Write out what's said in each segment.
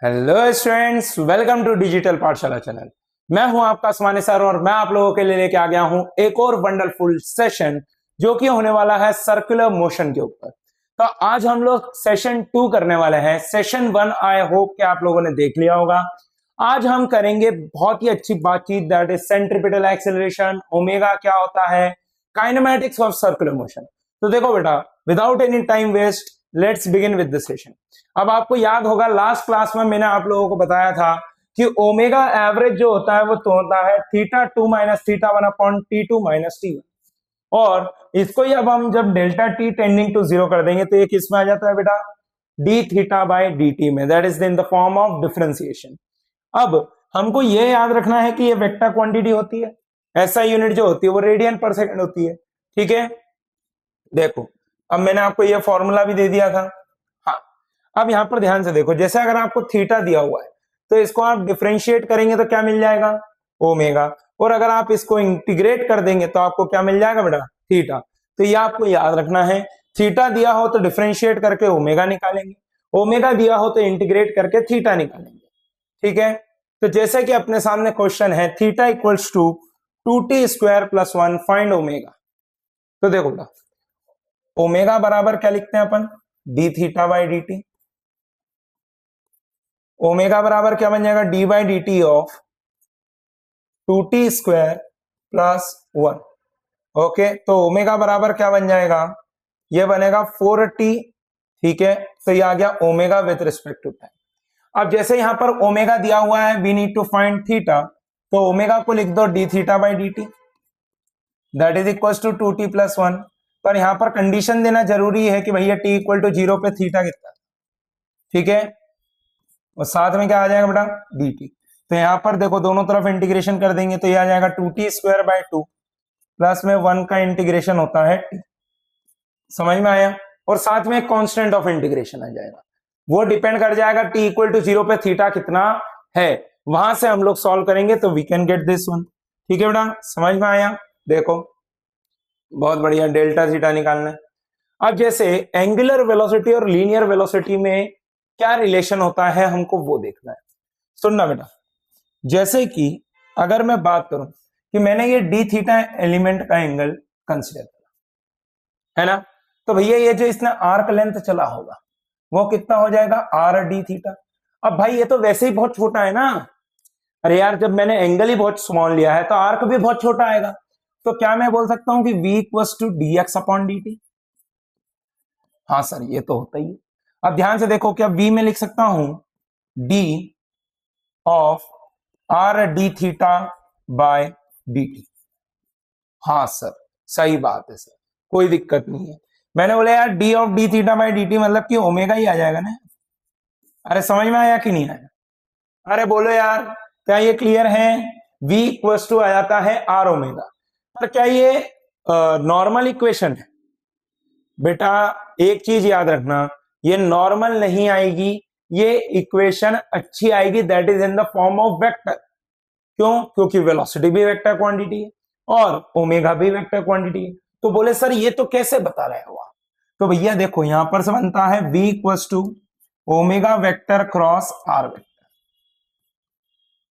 Hello students, welcome to digital Pathshala channel. मैं हूं आपका आसमानी सर और मैं आप लोगों के लिए लेके आ गया हूं एक और वंडरफुल सेशन जो कि होने वाला है सर्कुलर मोशन के ऊपर। तो आज हम लोग सेशन 2 करने वाले हैं। सेशन 1 आई होप कि आप लोगों ने देख लिया होगा। आज हम करेंगे बहुत ही अच्छी बातचीत, that is centripetal acceleration, omega क्या होता है, काइनेमैटिक्स ऑफ सर्कुलर मोशन। तो देखो बेटा, without any time waste let's begin with the session. अब आपको याद होगा लास्ट क्लास में मैंने आप लोगों को बताया था कि ओमेगा एवरेज जो होता है वो तो होता है theta 2 minus theta 1 upon T2 minus T1। और इसको ही अब हम जब डेल्टा टी टेंडिंग टू 0 कर देंगे तो ये किस में आ जाता है बेटा, d theta by D t में, that is in the form of differentiation. अब हमको ये याद रखना है कि ये वेक्टर क्वांटिटी होती है, ऐसा यूनिट जो होती है वो रेडियन पर सेकंड होती है। ठीक है, देखो अब मैंने आपको ये फॉर्मूला भी दे दिया था। हाँ, अब यहां पर ध्यान से देखो, जैसे अगर आपको थीटा दिया हुआ है तो इसको आप डिफरेंशिएट करेंगे तो क्या मिल जाएगा, ओमेगा। और अगर आप इसको इंटीग्रेट कर देंगे तो आपको क्या मिल जाएगा बेटा, थीटा। तो ये आपको याद रखना है, थीटा दिया हो तो डिफरेंशिएट करके ओमेगा निकालेंगे, ओमेगा दिया हो तो इंटीग्रेट करके थीटा निकालेंगे। ठीक है, तो जैसे कि अपने सामने क्वेश्चन है theta equals to 2t square plus 1 find omega. तो देखो बेटा, ओमेगा बराबर क्या लिखते हैं अपन, d theta by D t. Omega बराबर क्या बन जाएगा, d by D t of 2t square plus 1। Okay, तो ओमेगा बराबर क्या बन जाएगा, ये बनेगा 4t। ठीक है, तो ये आ गया omega with respect to time. अब जैसे यहां पर ओमेगा दिया हुआ है, we need to find theta, तो ओमेगा को लिख दो D theta by D T, that is equal to 2t plus 1। पर यहां पर कंडीशन देना जरूरी है कि भैया t इक्वल टू 0 पे थीटा कितना। ठीक है, और साथ में क्या आ जाएगा बेटा, dt। तो यहां पर देखो दोनों तरफ इंटीग्रेशन कर देंगे तो ये आ जाएगा 2t स्क्वायर बाय 2 प्लस में 1 का इंटीग्रेशन होता है t। समझ में आया, और साथ में कांस्टेंट ऑफ इंटीग्रेशन आ जाएगा, वो डिपेंड कर जाएगा t इक्वल टू 0 पे थीटा कितना है, वहां से हम लोग सॉल्व करेंगे तो we can get this one. ठीक है बेटा, समझ में आया। देखो बहुत बढ़िया, डेल्टा थीटा निकालना है। अब जैसे एंगुलर वेलोसिटी और लीनियर वेलोसिटी में क्या रिलेशन होता है हमको वो देखना है। सुनना बेटा, जैसे कि अगर मैं बात करूं कि मैंने ये डी थीटा एलिमेंट का एंगल कंसीडर करा है ना, तो भैया ये जो इसने आर्क लेंथ चला होगा वो कितना हो जाएगा, आर डी थीटा। अब भाई ये तो वैसे ही बहुत छोटा है ना, अरे यार जब मैंने एंगल ही बहुत स्मॉल लिया है तो आर्क भी बहुत छोटा आएगा। तो क्या मैं बोल सकता हूं कि v equals to D X upon D T. हाँ सर, ये तो होता ही है। अब ध्यान से देखो, क्या v में लिख सकता हूं d of R D theta by D T. हाँ सर, सही बात है सर, कोई दिक्कत नहीं है। मैंने बोला यार d of D theta by D t मतलब कि ओमेगा ही आ जाएगा ना। अरे समझ में आया कि नहीं आया, अरे बोलो यार, क्या ये क्लियर है। v इक्वल्स टू आ जाता है आर ओमेगा। पर क्या ये नॉर्मल इक्वेशन है बेटा, एक चीज याद रखना, ये नॉर्मल नहीं आएगी, ये इक्वेशन अच्छी आएगी, that is in the form of vector. क्यों, क्योंकि वेलोसिटी भी वेक्टर क्वांटिटी है और ओमेगा भी वेक्टर क्वांटिटी है। तो बोले सर ये तो कैसे बता रहे हो आप, तो भैया देखो यहां पर से बनता है v equals to omega vector cross R vector.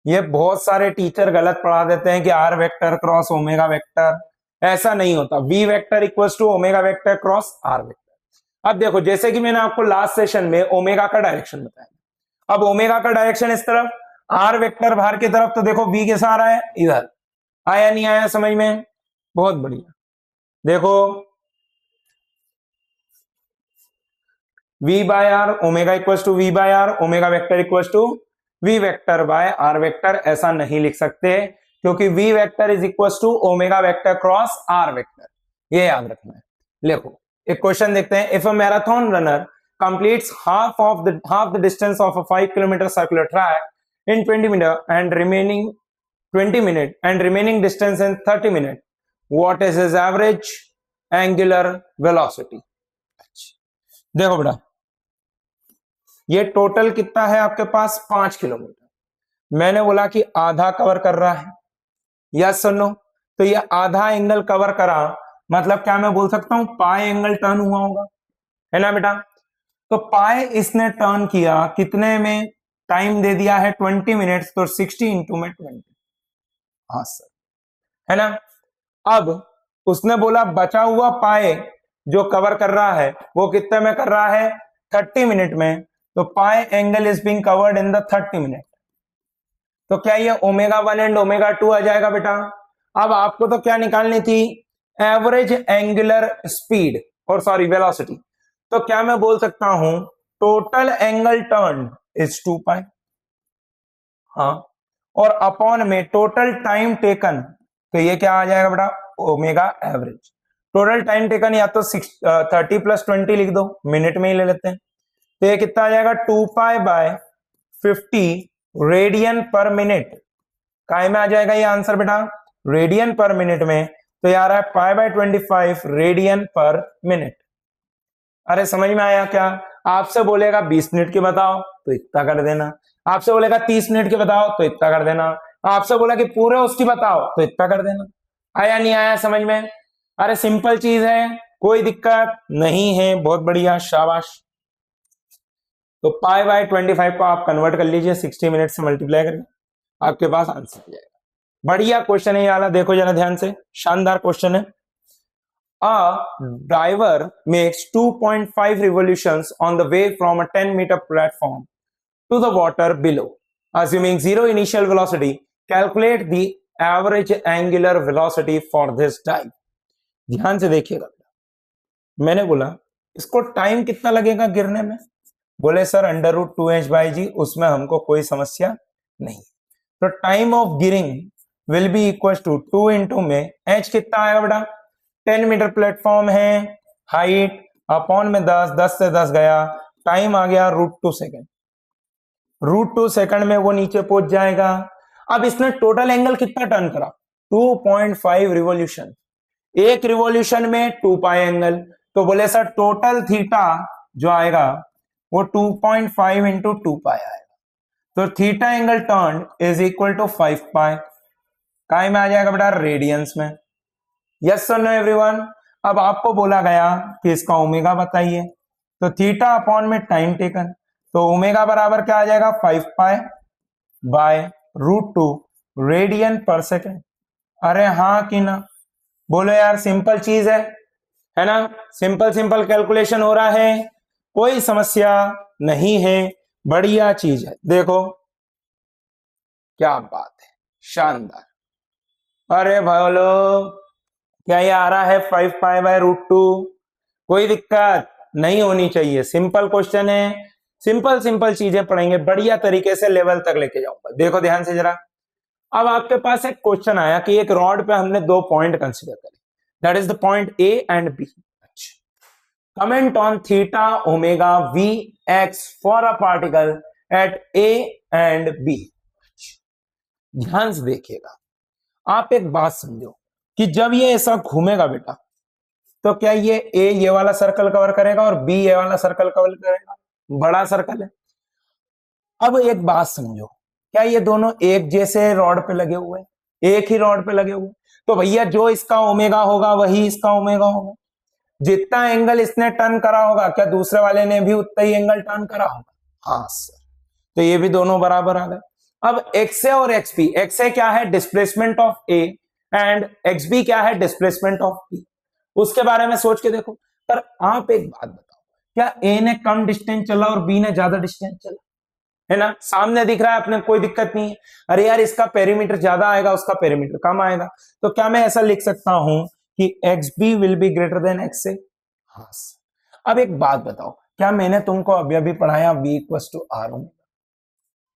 ये बहुत सारे टीचर गलत पढ़ा देते हैं कि R vector cross omega vector, ऐसा नहीं होता। v vector equals to omega vector cross R vector. अब देखो जैसे कि मैंने आपको लास्ट सेशन में ओमेगा का डायरेक्शन बताया, अब ओमेगा का डायरेक्शन इस तरफ, आर वेक्टर बाहर की तरफ, तो देखो v कैसा आ रहा है, इधर। आया नहीं आया समझ में, बहुत बढ़िया। देखो v by R, omega equals to v by R, omega vector equals to v vector by R vector, ऐसा नहीं लिख सकते क्योंकि v vector is equals to omega vector cross R vector, ये याद रखना है। देखो एक क्वेश्चन देखते हैं, if a marathon runner completes half the distance of a 5 kilometer circular track in 20 minutes and remaining distance in 30 minutes, what is his average angular velocity। देखो बेटा, ये टोटल कितना है आपके पास, 5 किलोमीटर। मैंने बोला कि आधा कवर कर रहा है, यस सुनो, तो ये आधा एंगल कवर करा मतलब क्या मैं बोल सकता हूं, पाई एंगल टर्न हुआ होगा, है ना बेटा। तो पाई इसने टर्न किया कितने में, टाइम दे दिया है 20 मिनट्स, तो 60 इंटू में 20। हाँ सर, है ना। अब उसने बोला बचा हुआ पाए जो कवर कर रहा है वो कितने में कर रहा है, 30 मिनट में, तो पाए angle is being covered in the 30 minute. तो क्या ये ω1 एंड ω2 आ जाएगा बेटा। अब आपको तो क्या निकालनी थी, एवरेज एंगुलर स्पीड और सॉरी वेलोसिटी। तो क्या मैं बोल सकता हूं टोटल एंगल टर्न इज 2 पाई, हाँ, और अपॉन में टोटल टाइम टेकन, तो ये क्या आ जाएगा बेटा, omega average. Total time taken या तो 30 + 20 लिख दो, मिनट में ही ले लेते हैं, तो ये कितना आ जाएगा 2 पाई बाय 50 रेडियन पर मिनट। काय में आ जाएगा ये आंसर बेटा, रेडियन पर मिनट में, तो यार है पाई बाय 25 रेडियन पर मिनट। अरे समझ में आया क्या। आपसे बोलेगा 20 मिनट की बताओ तो इतना कर देना, आपसे बोलेगा 30 मिनट की बताओ तो इतना कर देना, आपसे बोला कि पूरे उसकी बताओ तो इतना कर देना। आया नहीं आया समझ में। अरे सिंपल चीज है, कोई दिक्कत नहीं है, बहुत बढ़िया, शाबाश। तो पाई बाय 25 को आप कन्वर्ट कर लीजिए 60 मिनट से मल्टीप्लाई करके, आपके पास आंसर आ जाएगा। बढ़िया क्वेश्चन है ये वाला, देखो जरा ध्यान से, शानदार क्वेश्चन है। A driver makes 2.5 revolutions on the way from a 10-meter platform to the water below. Assuming zero initial velocity, calculate the average angular velocity for this dive. ध्यान से देखिएगा, मैंने बोला इसको टाइम कितना लगेगा गिरने में, बोले सर √2h/g, उसमें हमको कोई समस्या नहीं। तो टाइम ऑफ गिरिंग will be equal to 2 into में h कितना आएगा बेटा, 10 मीटर प्लेटफॉर्म है, हाइट अपॉन में 10, 10 से 10 गया, टाइम आ गया √2 सेकेंड। √2 सेकेंड में वो नीचे पहुंच जाएगा। अब इसने टोटल एंगल कितना टर्न करा, 2.5 रिवॉल्यूशन, एक रिवॉल्यूशन में 2 पाई एंगल, तो बोले सर टोटल थीटा जो आएगा वो 2.5 इंटू 2 पाई आएगा, तो theta angle turn is equal to 5 pi, काय में आ जाएगा बेटा, रेडियंस में। Yes sir no everyone. अब आपको बोला गया कि इसका ओमेगा बताइए, तो थीटा अपॉन में टाइम टेकन, तो ओमेगा बराबर क्या आ जाएगा, 5 पाई बाय √2 रेडियन पर सेकेंड। अरे हाँ कि ना, बोलो यार, सिंपल चीज है ना, सिंपल सिंपल कैलकुलेशन हो रहा है, कोई समस्या नहीं है, बढ़िया चीज है। देखो क्या बात है, शानदार। अरे बोलो क्या ये आ रहा है 5 पाई बाय √2, कोई दिक्कत नहीं होनी चाहिए, सिंपल क्वेश्चन है, सिंपल सिंपल चीजें पढ़ेंगे, बढ़िया तरीके से लेवल तक लेके जाऊंगा। देखो ध्यान से जरा, अब आपके पास एक क्वेश्चन आया कि एक रॉड पे हमने 2 पॉइंट कंसीडर करे, that is the point A and B। Comment on theta omega Vx for a particle at A and B। ध्यान से देखिएगा, आप एक बात समझो कि जब ये ऐसा घूमेगा बेटा, तो क्या ये A ये वाला सर्कल कवर करेगा और B ये वाला सर्कल कवर करेगा, बड़ा सर्कल है। अब एक बात समझो, क्या ये दोनों एक जैसे रॉड पे लगे हुए, एक ही रॉड पे लगे हुए, तो भैया जो इसका ओमेगा होगा वही इसका ओमेगा होगा, जितना एंगल इसने टर्न करा होगा क्या दूसरे वाले ने भी उतना ही एंगल टर्न करा होगा। हाँ सर, तो ये भी दोनों बराबर आ गए। अब XA और XB, XA क्या है, displacement of A, and XB क्या है, डिस्प्लेसमेंट ऑफ B, उसके बारे में सोच के देखो। पर आप एक बात बताओ, क्या A ने कम डिस्टेंस चला और B ने ज्यादा डिस्टेंस चला, है ना, सामने दिख रहा है अपने, कोई दिक्कत नहीं है। अरे यार इसका पेरीमीटर ज्यादा आएगा, उसका पेरीमीटर कम आएगा, तो क्या मैं ऐसा लिख सकता हूं कि XB will be greater than XA। हाँ। अब एक बात बताओ, क्या मैंने तुमको अभी अभी पढ़ाया V = R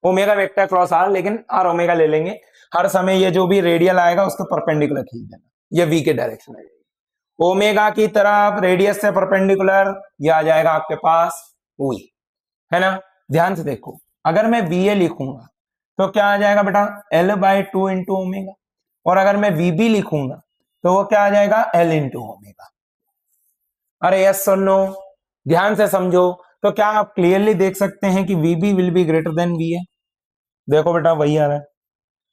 omega vector cross R, लेकिन R ओमेगा ले लेंगे हर समय, ये जो भी रेडियल आएगा उसको परपेंडिकुलर खींच देना, ये V के डायरेक्शन में, ओमेगा की तरफ रेडियस से परपेंडिकुलर, ये आ जाएगा आपके पास V, है ना। ध्यान से देखो, अगर मैं VA लिखूंगा तो क्या आ जाएगा बेटा, L/2 इंटू ओमेगा, और अगर मैं VB लिखूंगा तो वो क्या आ जाएगा, L इंटू ओमेगा। अरे यस और नो, ध्यान से समझो, तो क्या आप क्लियरली देख सकते हैं कि VB will be greater than VA। देखो बेटा वही आ रहा है,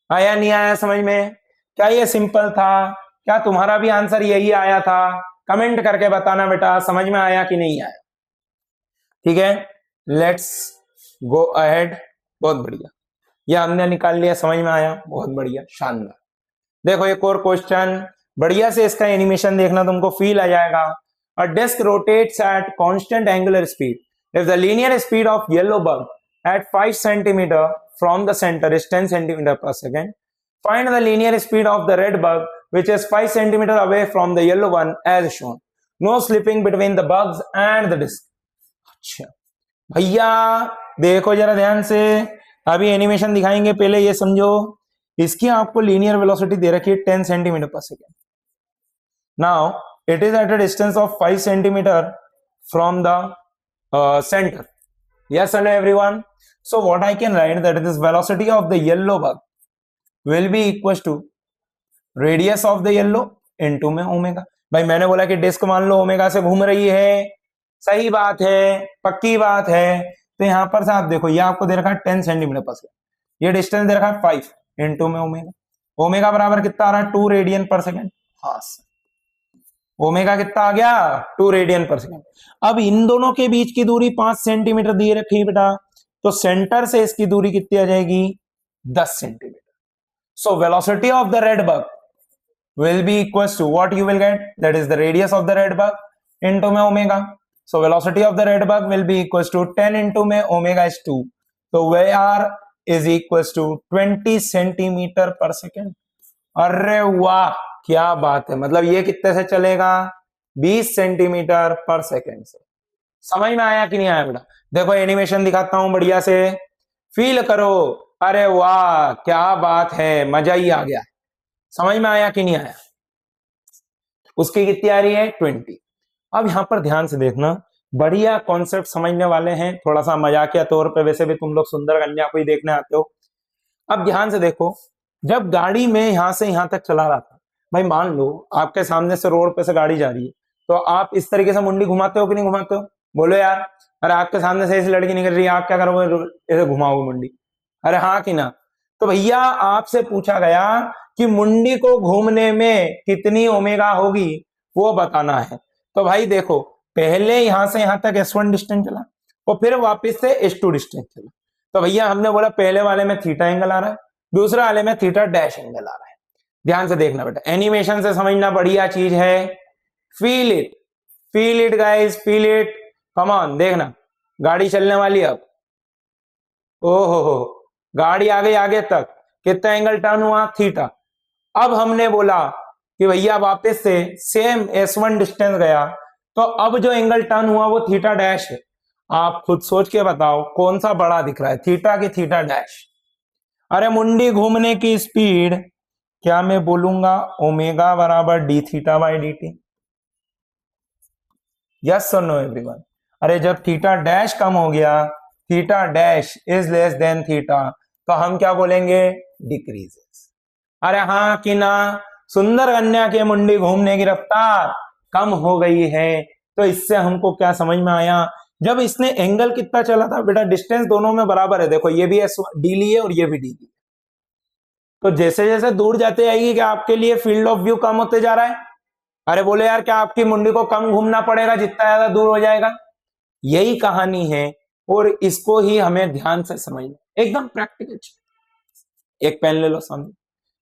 आया नहीं आया समझ में, क्या ये सिंपल था, क्या तुम्हारा भी आंसर यही आया था, कमेंट करके बताना बेटा, समझ में आया कि नहीं आया। ठीक है, लेट्स गो अहेड। बहुत बढ़िया, ये हमने निकाल लिया, समझ में आया, बहुत बढ़िया, शानदार। देखो एक और क्वेश्चन, बढ़िया से इसका एनिमेशन देखना, तुमको फील आ जाएगा। A disc rotates at constant angular speed if the linear speed of yellow bug at 5 centimetre from the centre is 10 centimetre per second, find the linear speed of the red bug which is 5 centimetre away from the yellow one as shown, no slipping between the bugs and the disc. अच्छा भैया देखो जरा ध्यान से, अभी animation दिखाएंगे, पहले ये समझो, इसकी आपको लीनियर वेलोसिटी दे रखी है 10 centimetre per second. Now it is at a distance of 5 centimetre from the center. Yes, hello everyone. So what I can write that this velocity of the yellow bug will be equals to radius of the yellow into में omega. भाई मैंने बोला कि disc मान लो omega से घूम रही है, सही बात है, पक्की बात है। तो यहां पर से आप देखो, ये आपको दे रखा है 10 सेंटीमीटर पर सेकेंड, ये डिस्टेंस दे रखा है 5 इंटू में ओमेगा। ओमेगा बराबर कितना आ रहा है? 2 रेडियन पर सेकेंड। हाँ ओमेगा कितना आ गया? 2 रेडियन पर सेकेंड। अब इन दोनों के बीच की दूरी 5 सेंटीमीटर दी रखी बेटा, तो सेंटर से इसकी दूरी कितनी आ जाएगी? 10 centimetre. So velocity of the red bug will be equals to what you will get, that is the radius of the red bug into में omega. So velocity of the red bug will be equals to 10 into में omega is 2, so VR is equals to 20 centimetre per second. अरे वाह क्या बात है, मतलब ये कितने से चलेगा? 20 सेंटीमीटर पर सेकेंड से। समझ में आया कि नहीं आया बेटा? देखो एनिमेशन दिखाता हूं बढ़िया से, फील करो। अरे वाह क्या बात है, मजा ही आ गया। समझ में आया कि नहीं आया? उसकी कितनी आ रही है? 20। अब यहां पर ध्यान से देखना, बढ़िया कॉन्सेप्ट समझने वाले हैं, थोड़ा सा मजाकिया तौर पे, वैसे भी तुम लोग सुंदर कन्या को ही देखने आते हो। अब ध्यान से देखो, जब गाड़ी में यहां से यहां तक चला रहा था, भाई मान लो आपके सामने से रोड पे से गाड़ी जा रही है, तो आप इस तरीके से मुंडी घुमाते हो कि नहीं घुमाते हो? बोलो यार। अरे आपके सामने से ऐसी लड़की निकल रही है, आप क्या करोगे? ऐसे घुमाओगे मुंडी? अरे हाँ कि ना? तो भैया आपसे पूछा गया कि मुंडी को घूमने में कितनी ओमेगा होगी, वो बताना है। तो भाई देखो, पहले यहां से यहां तक S1 डिस्टेंस चला और फिर वापस से S2 डिस्टेंस चला। तो भैया हमने बोला पहले वाले में थीटा एंगल आ रहा है, दूसरे वाले में थीटा डैश एंगल आ रहा है। ध्यान से देखना बेटा, एनिमेशन से समझना, बढ़िया चीज है। Feel it, feel it guys, feel it. Come on, देखना गाड़ी चलने वाली अब। ओहो, गाड़ी आ गई आगे तक, कितना एंगल टर्न हुआ? थीटा। अब हमने बोला कि भैया वापस से सेम S1 डिस्टेंस गया, तो अब जो एंगल टर्न हुआ वो थीटा डैश है। आप खुद सोच के बताओ कौन सा बड़ा दिख रहा है, थीटा की थीटा डैश? अरे मुंडी घूमने की स्पीड क्या मैं बोलूंगा? ओमेगा बराबर D theta by D T. Yes और नो एवरीवन? अरे जब थीटा डैश कम हो गया, theta dash is less than theta, तो हम क्या बोलेंगे? डिक्रीजेस। अरे हाँ कि ना? सुंदर कन्या के मुंडी घूमने की रफ्तार कम हो गई है। तो इससे हमको क्या समझ में आया? जब इसने एंगल कितना चला था बेटा, डिस्टेंस दोनों में बराबर है। देखो ये भी डी ली है और ये भी डी ली है, तो जैसे जैसे दूर जाते जाएगी क्या आपके लिए फील्ड ऑफ व्यू कम होते जा रहा है? अरे बोले यार, क्या आपकी मुंडी को कम घूमना पड़ेगा जितना ज्यादा दूर हो जाएगा? यही कहानी है, और इसको ही हमें ध्यान से समझना, एकदम प्रैक्टिकल। एक पेन ले लो सामने।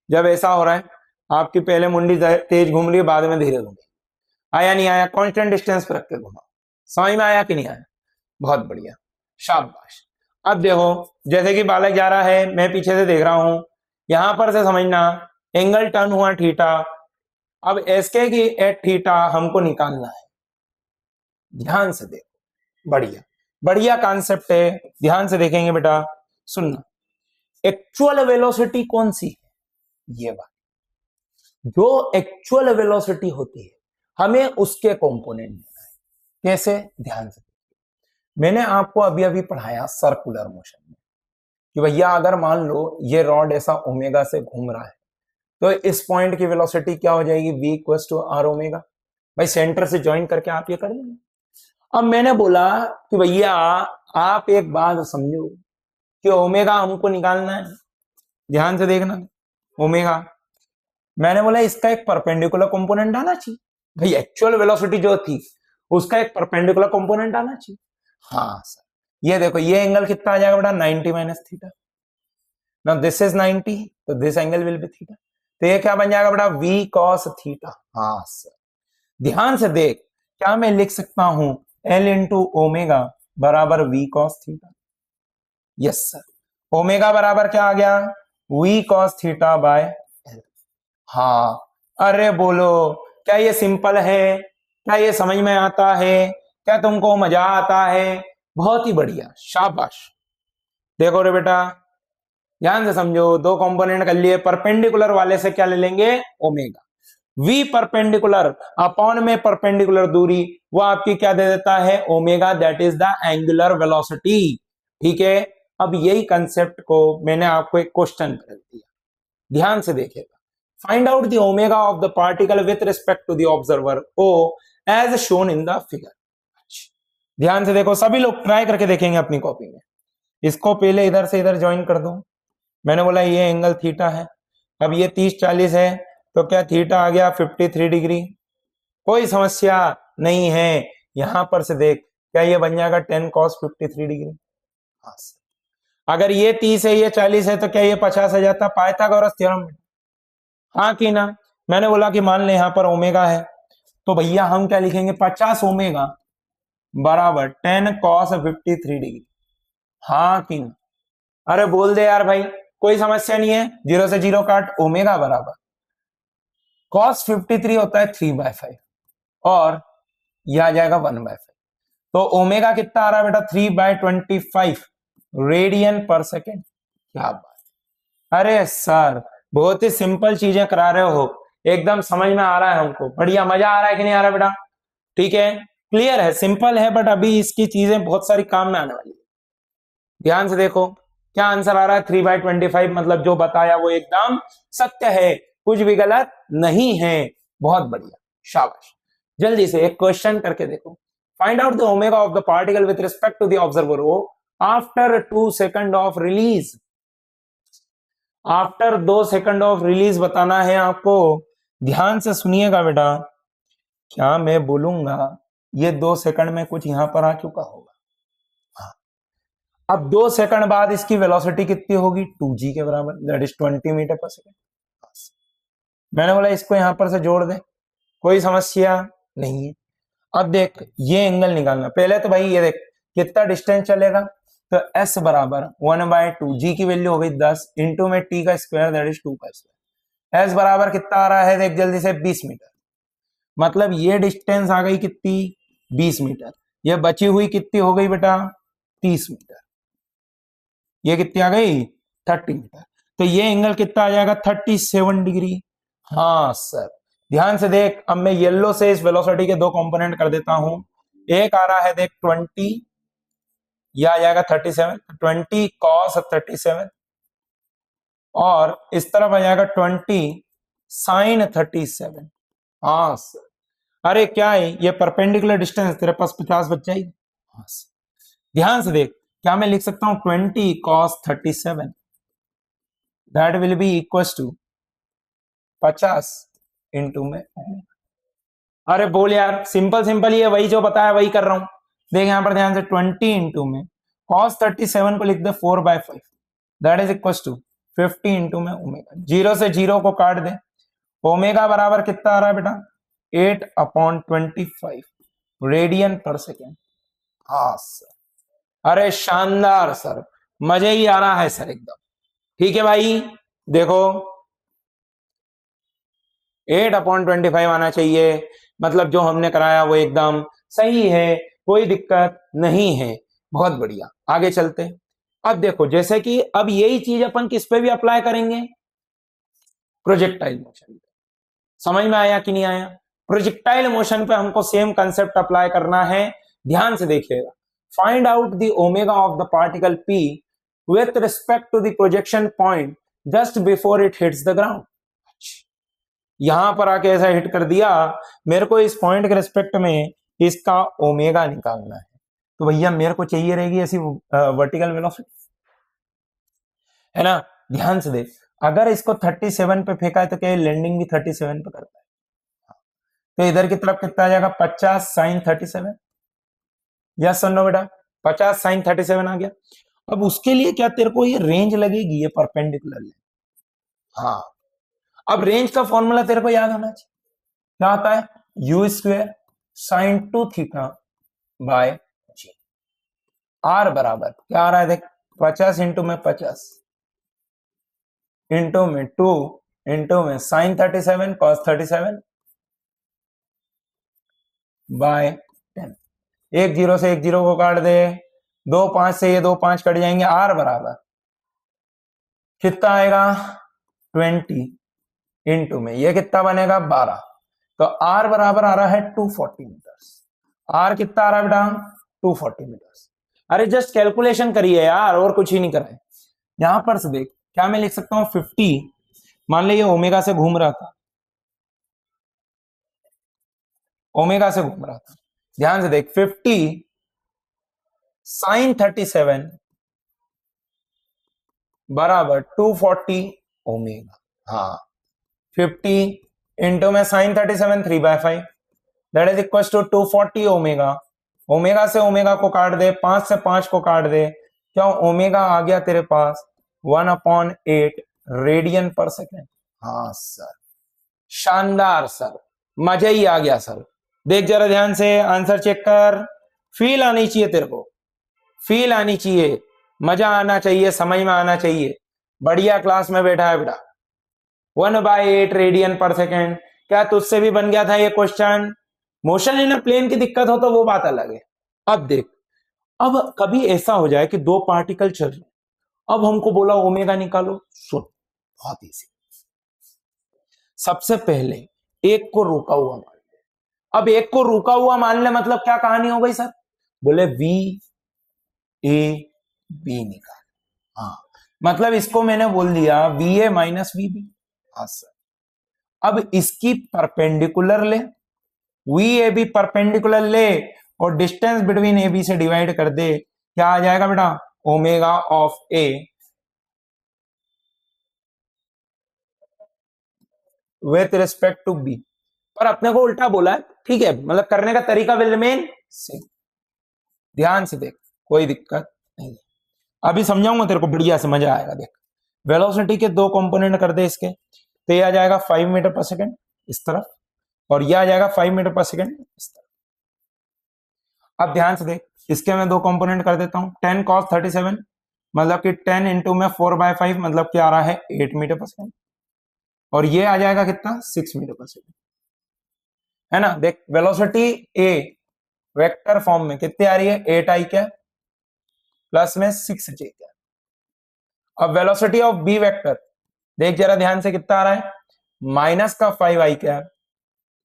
जब ऐसा हो रहा है, आपकी पहले मुंडी तेज घूम रही है, बाद में धीरे घूम रही है, आया नहीं आया? कांस्टेंट डिस्टेंस पर रख के घुमाओ। समझ में आया कि नहीं आया? बहुत बढ़िया, शाबाश। अब देखो, जैसे कि बालक जा रहा है, मैं पीछे से देख रहा हूं, यहां पर से समझना, एंगल टर्न हुआ थीटा। अब एसके की एट थीटा हमको निकालना है। ध्यान से देखो, बढ़िया बढ़िया कॉन्सेप्ट है, ध्यान से देखेंगे बेटा। सुनना, एक्चुअल वेलोसिटी कौन सी है? ये बात, जो एक्चुअल वेलोसिटी होती है हमें उसके कंपोनेंट लेना है। कैसे? ध्यान से। मैंने आपको अभी अभी पढ़ाया सर्कुलर मोशन में कि भैया अगर मान लो ये रॉड ऐसा ओमेगा से घूम रहा है, तो इस पॉइंट की वेलोसिटी क्या हो जाएगी? v equals to R omega. भाई सेंटर से ज्वाइन करके आप ये कर लेंगे। अब मैंने बोला कि भैया आप एक बात समझो कि ओमेगा हमको निकालना है। ध्यान से देखना, ओमेगा, मैंने बोला इसका एक परपेंडिकुलर कंपोनेंट आना चाहिए। भाई एक्चुअल वेलोसिटी जो थी उसका एक परपेंडिकुलर कंपोनेंट आना चाहिए। हाँ सर, ये देखो ये एंगल कितना आ जाएगा बेटा 90 minus theta. Now this is 90 तो this angle will be theta, तो ये क्या बन जाएगा बेटा v cos थीटा। हाँ सर, ध्यान से देख, क्या मैं लिख सकता हूं L इंटू ओमेगा बराबर v cos theta. Yes sir, omega बराबर क्या आ गया v cos theta by L। हाँ, अरे बोलो क्या ये सिंपल है, क्या ये समझ में आता है, क्या तुमको मजा आता है? बहुत ही बढ़िया, शाबाश। देखो रे बेटा, ध्यान से समझो, दो कंपोनेंट कर लिए, परपेंडिकुलर वाले से क्या ले लेंगे ओमेगा, v परपेंडिकुलर अपॉन में परपेंडिकुलर दूरी, वो आपकी क्या दे देता है omega, that is the angular velocity. ठीक है, अब यही कंसेप्ट को मैंने आपको एक क्वेश्चन कर दिया, ध्यान से देखिएगा। Find out the omega of the particle with respect to the observer O as shown in the figure. ध्यान से देखो, सभी लोग ट्राई करके देखेंगे अपनी कॉपी में। इसको पहले इधर से इधर ज्वाइन कर दो। मैंने बोला ये एंगल थीटा है, अब ये 30-40 है, तो क्या थीटा आ गया 53 डिग्री। कोई समस्या नहीं है, यहां पर से देख, क्या ये बन जाएगा 10 cos 53 डिग्री। हाँ, अगर ये 30 है ये 40 है तो क्या ये 50 आ जाता, पाइथागोरस थ्योरम। हाँ कि ना, मैंने बोला कि मान ले यहां पर ओमेगा है, तो भैया हम क्या लिखेंगे 50 ओमेगा बराबर 10 cos 53 डिग्री। हाँ कि ना, अरे बोल दे यार भाई, कोई समस्या नहीं है, 0 से 0 काट, ओमेगा बराबर cos 53 होता है 3/5 और यह आ जाएगा 1/5, तो ओमेगा कितना आ रहा है बेटा 3/25 रेडियन पर सेकेंड। क्या बात, अरे सर बहुत ही सिंपल चीजें करा रहे हो, एकदम समझ में आ रहा है हमको, बढ़िया, मजा आ रहा है कि नहीं आ रहा बेटा? ठीक है, क्लियर है, सिंपल है, बट अभी इसकी चीजें बहुत सारी काम में आने वाली है। ध्यान से देखो, क्या आंसर आ रहा है 3/25, मतलब जो बताया वो एकदम सत्य है, कुछ भी गलत नहीं है। बहुत बढ़िया, शाबाश। जल्दी से एक क्वेश्चन करके देखो। Find out the omega of the particle with respect to the observer O after 2 second of release. After 2 second of release बताना है आपको, ध्यान से सुनिएगा बेटा, क्या मैं बोलूंगा ये 2 सेकंड में कुछ यहां पर आ चुका होगा। हाँ, अब 2 सेकंड बाद इसकी वेलोसिटी कितनी होगी 2g के बराबर, दैट इज 20 मीटर पर सेकंड। मैंने बोला इसको यहां पर से जोड़ दे, कोई समस्या नहीं है। अब देख ये एंगल निकालना, पहले तो भाई ये देख कितना डिस्टेंस चलेगा, तो s बराबर 1/2, g की वैल्यू हो गई 10 इंटू में t का स्क्वायर, दैट इज 2 का स्क्वायर। s बराबर कितना आ रहा है देख जल्दी से 20 मीटर, मतलब ये डिस्टेंस आ गई कितनी 20 मीटर, ये बची हुई कितनी हो गई बेटा 30 मीटर, ये कितनी आ गई 30 मीटर, तो ये एंगल कितना आ जाएगा 37 डिग्री। हाँ सर, ध्यान से देख, अब मैं येलो से इस वेलोसिटी के दो कंपोनेंट कर देता हूं, एक आ रहा है देख 20, यह आ जाएगा 37, 20 cos 37, और इस तरफ आ जाएगा 20 sin 37। हाँ सर, अरे क्या है ये परपेंडिकुलर डिस्टेंस, तेरे पास 50 बच जाएगी। हाँ सर, ध्यान से देख, क्या मैं लिख सकता हूं 20 cos 37 that will be equal to 50 into में। अरे बोल यार, सिंपल सिंपल ही है, वही जो बताया वही कर रहा हूं। देख यहां पर ध्यान से 20 इंटू में cos 37 को लिख दे 4/5 that is equal to 50 into में ओमेगा, 0 से 0 को काट दे, ओमेगा बराबर कितना आ रहा है बेटा 8/25 रेडियन पर सेकेंड। हाँ सर, अरे शानदार सर, मजे ही आ रहा है सर एकदम। ठीक है भाई, देखो 8/25 आना चाहिए, मतलब जो हमने कराया वो एकदम सही है, कोई दिक्कत नहीं है। बहुत बढ़िया, आगे चलते। अब देखो जैसे कि अब यही चीज अपन किस पे भी अप्लाई करेंगे, प्रोजेक्टाइल मोशन। समझ में आया कि नहीं आया? प्रोजेक्टाइल मोशन पे हमको सेम कंसेप्ट अप्लाई करना है, ध्यान से देखिएगा। Find out the omega of the particle p with respect to the projection point just before it hits the ground. यहां पर आके ऐसा हिट कर दिया, मेरे को इस पॉइंट के रिस्पेक्ट में इसका ओमेगा निकालना है, तो भैया मेरे को चाहिए रहेगी ऐसी वर्टिकल वेलोसिटी, है ना? ध्यान से देख, अगर इसको 37 पे फेंका है तो क्या लैंडिंग भी 37 पे करता है, तो इधर की तरफ कितना आ जाएगा 50 sin 37, यस और नो बेटा 50 sin 37 आ गया। अब उसके लिए क्या तेरे को ये रेंज लगेगी, ये परपेंडिकुलर ले। हाँ, अब रेंज का फॉर्मूला तेरे को याद होना चाहिए, क्या आता है, U square sine 2 theta by G. R बराबर क्या आ रहा है देख, 50 इंटू में 50 इंटू में 2 इंटू में साइन 37 कॉस 37 बाय 10। एक जीरो से एक जीरो को काट दे, 2 5 से ये 2 5 कट जाएंगे। आर बराबर कितना आएगा 20 इंटू में ये कितना बनेगा 12। तो आर बराबर आ रहा है 240 मीटर्स। आर कितना आ रहा है बेटा 240 मीटर्स। अरे जस्ट कैलकुलेशन करिए यार, और कुछ ही नहीं कराए। यहां पर से देख क्या मैं लिख सकता हूं 50, मान लीजिए ओमेगा से घूम रहा था, ओमेगा से घूम रहा था, ध्यान से देख 50 साइन 37 बराबर 240 ओमेगा। हाँ 50 इंटू में sine 37 3/5 that is equal to 240 omega. Omega से ओमेगा को काट दे, 5 से 5 को काट दे, क्या ओमेगा आ गया तेरे पास 1/8 रेडियन पर सेकेंड। हाँ सर, शानदार सर, मजा ही आ गया सर। देख जरा ध्यान से आंसर चेक कर, फील आनी चाहिए तेरे को, फील आनी चाहिए, मजा आना चाहिए, समझ में आना चाहिए। बढ़िया क्लास में बैठा है बेटा। 1/8 रेडियन पर सेकेंड, क्या तुझसे भी बन गया था ये question? Motion in a plane की दिक्कत हो तो वो बात अलग है। अब देख, अब कभी ऐसा हो जाए कि दो पार्टिकल चल रहे, अब हमको बोला ओमेगा निकालो, सुन बहुत इजी। सबसे पहले एक को रुका हुआ मान ले। अब एक को रुका हुआ मान ले मतलब क्या कहानी हो गई सर? बोले वी ए बी निकाल। हाँ मतलब इसको मैंने बोल दिया V A minus V B. हाँ सर, अब इसकी परपेंडिकुलर ले, वी ए बी परपेंडिकुलर ले और डिस्टेंस बिटवीन ए बी से डिवाइड कर दे, क्या आ जाएगा बेटा omega of A with respect to B. पर अपने को उल्टा बोला है, ठीक है, मतलब करने का तरीका विल रिमेन सेम। ध्यान से देख, कोई दिक्कत नहीं है, अभी समझाऊंगा तेरे को, बढ़िया से मजा आएगा। देख वेलोसिटी के दो कंपोनेंट कर दे इसके, तो ये आ जाएगा 5 मीटर पर सेकेंड इस तरफ, और ये आ जाएगा 5 मीटर पर सेकेंड इस तरफ। अब ध्यान से देख, इसके मैं दो कंपोनेंट कर देता हूं, 10 cos 37 मतलब कि 10 इंटू में 4/5 मतलब क्या आ रहा है 8 मीटर पर सेकेंड, और ये आ जाएगा कितना 6 मीटर पर सेकेंड, है ना। देख वेलोसिटी ए वेक्टर फॉर्म में कितनी आ रही है 8 आई क्या प्लस में 6 जे क्या। अब वेलोसिटी ऑफ बी वेक्टर देख जरा ध्यान से कितना आ रहा है माइनस का 5 आई क्या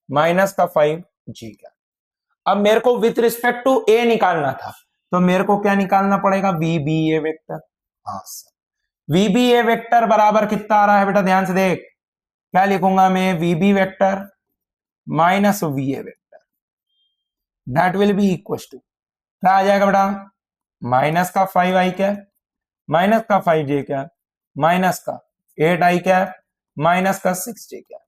माइनस का 5 जी क्या। अब मेरे को विथ रिस्पेक्ट टू ए निकालना था, तो मेरे को क्या निकालना पड़ेगा वी बी ए वेक्टर। हाँ sir, V B A vector बराबर कितना आ रहा है बेटा, ध्यान से देख, क्या लिखूंगा मैं V B vector minus V A vector, that will be equal to क्या आ जाएगा बेटा माइनस का 5 आई क्या माइनस का 5 जे क्या माइनस का 8 आई क्या माइनस का 6 जे क्या।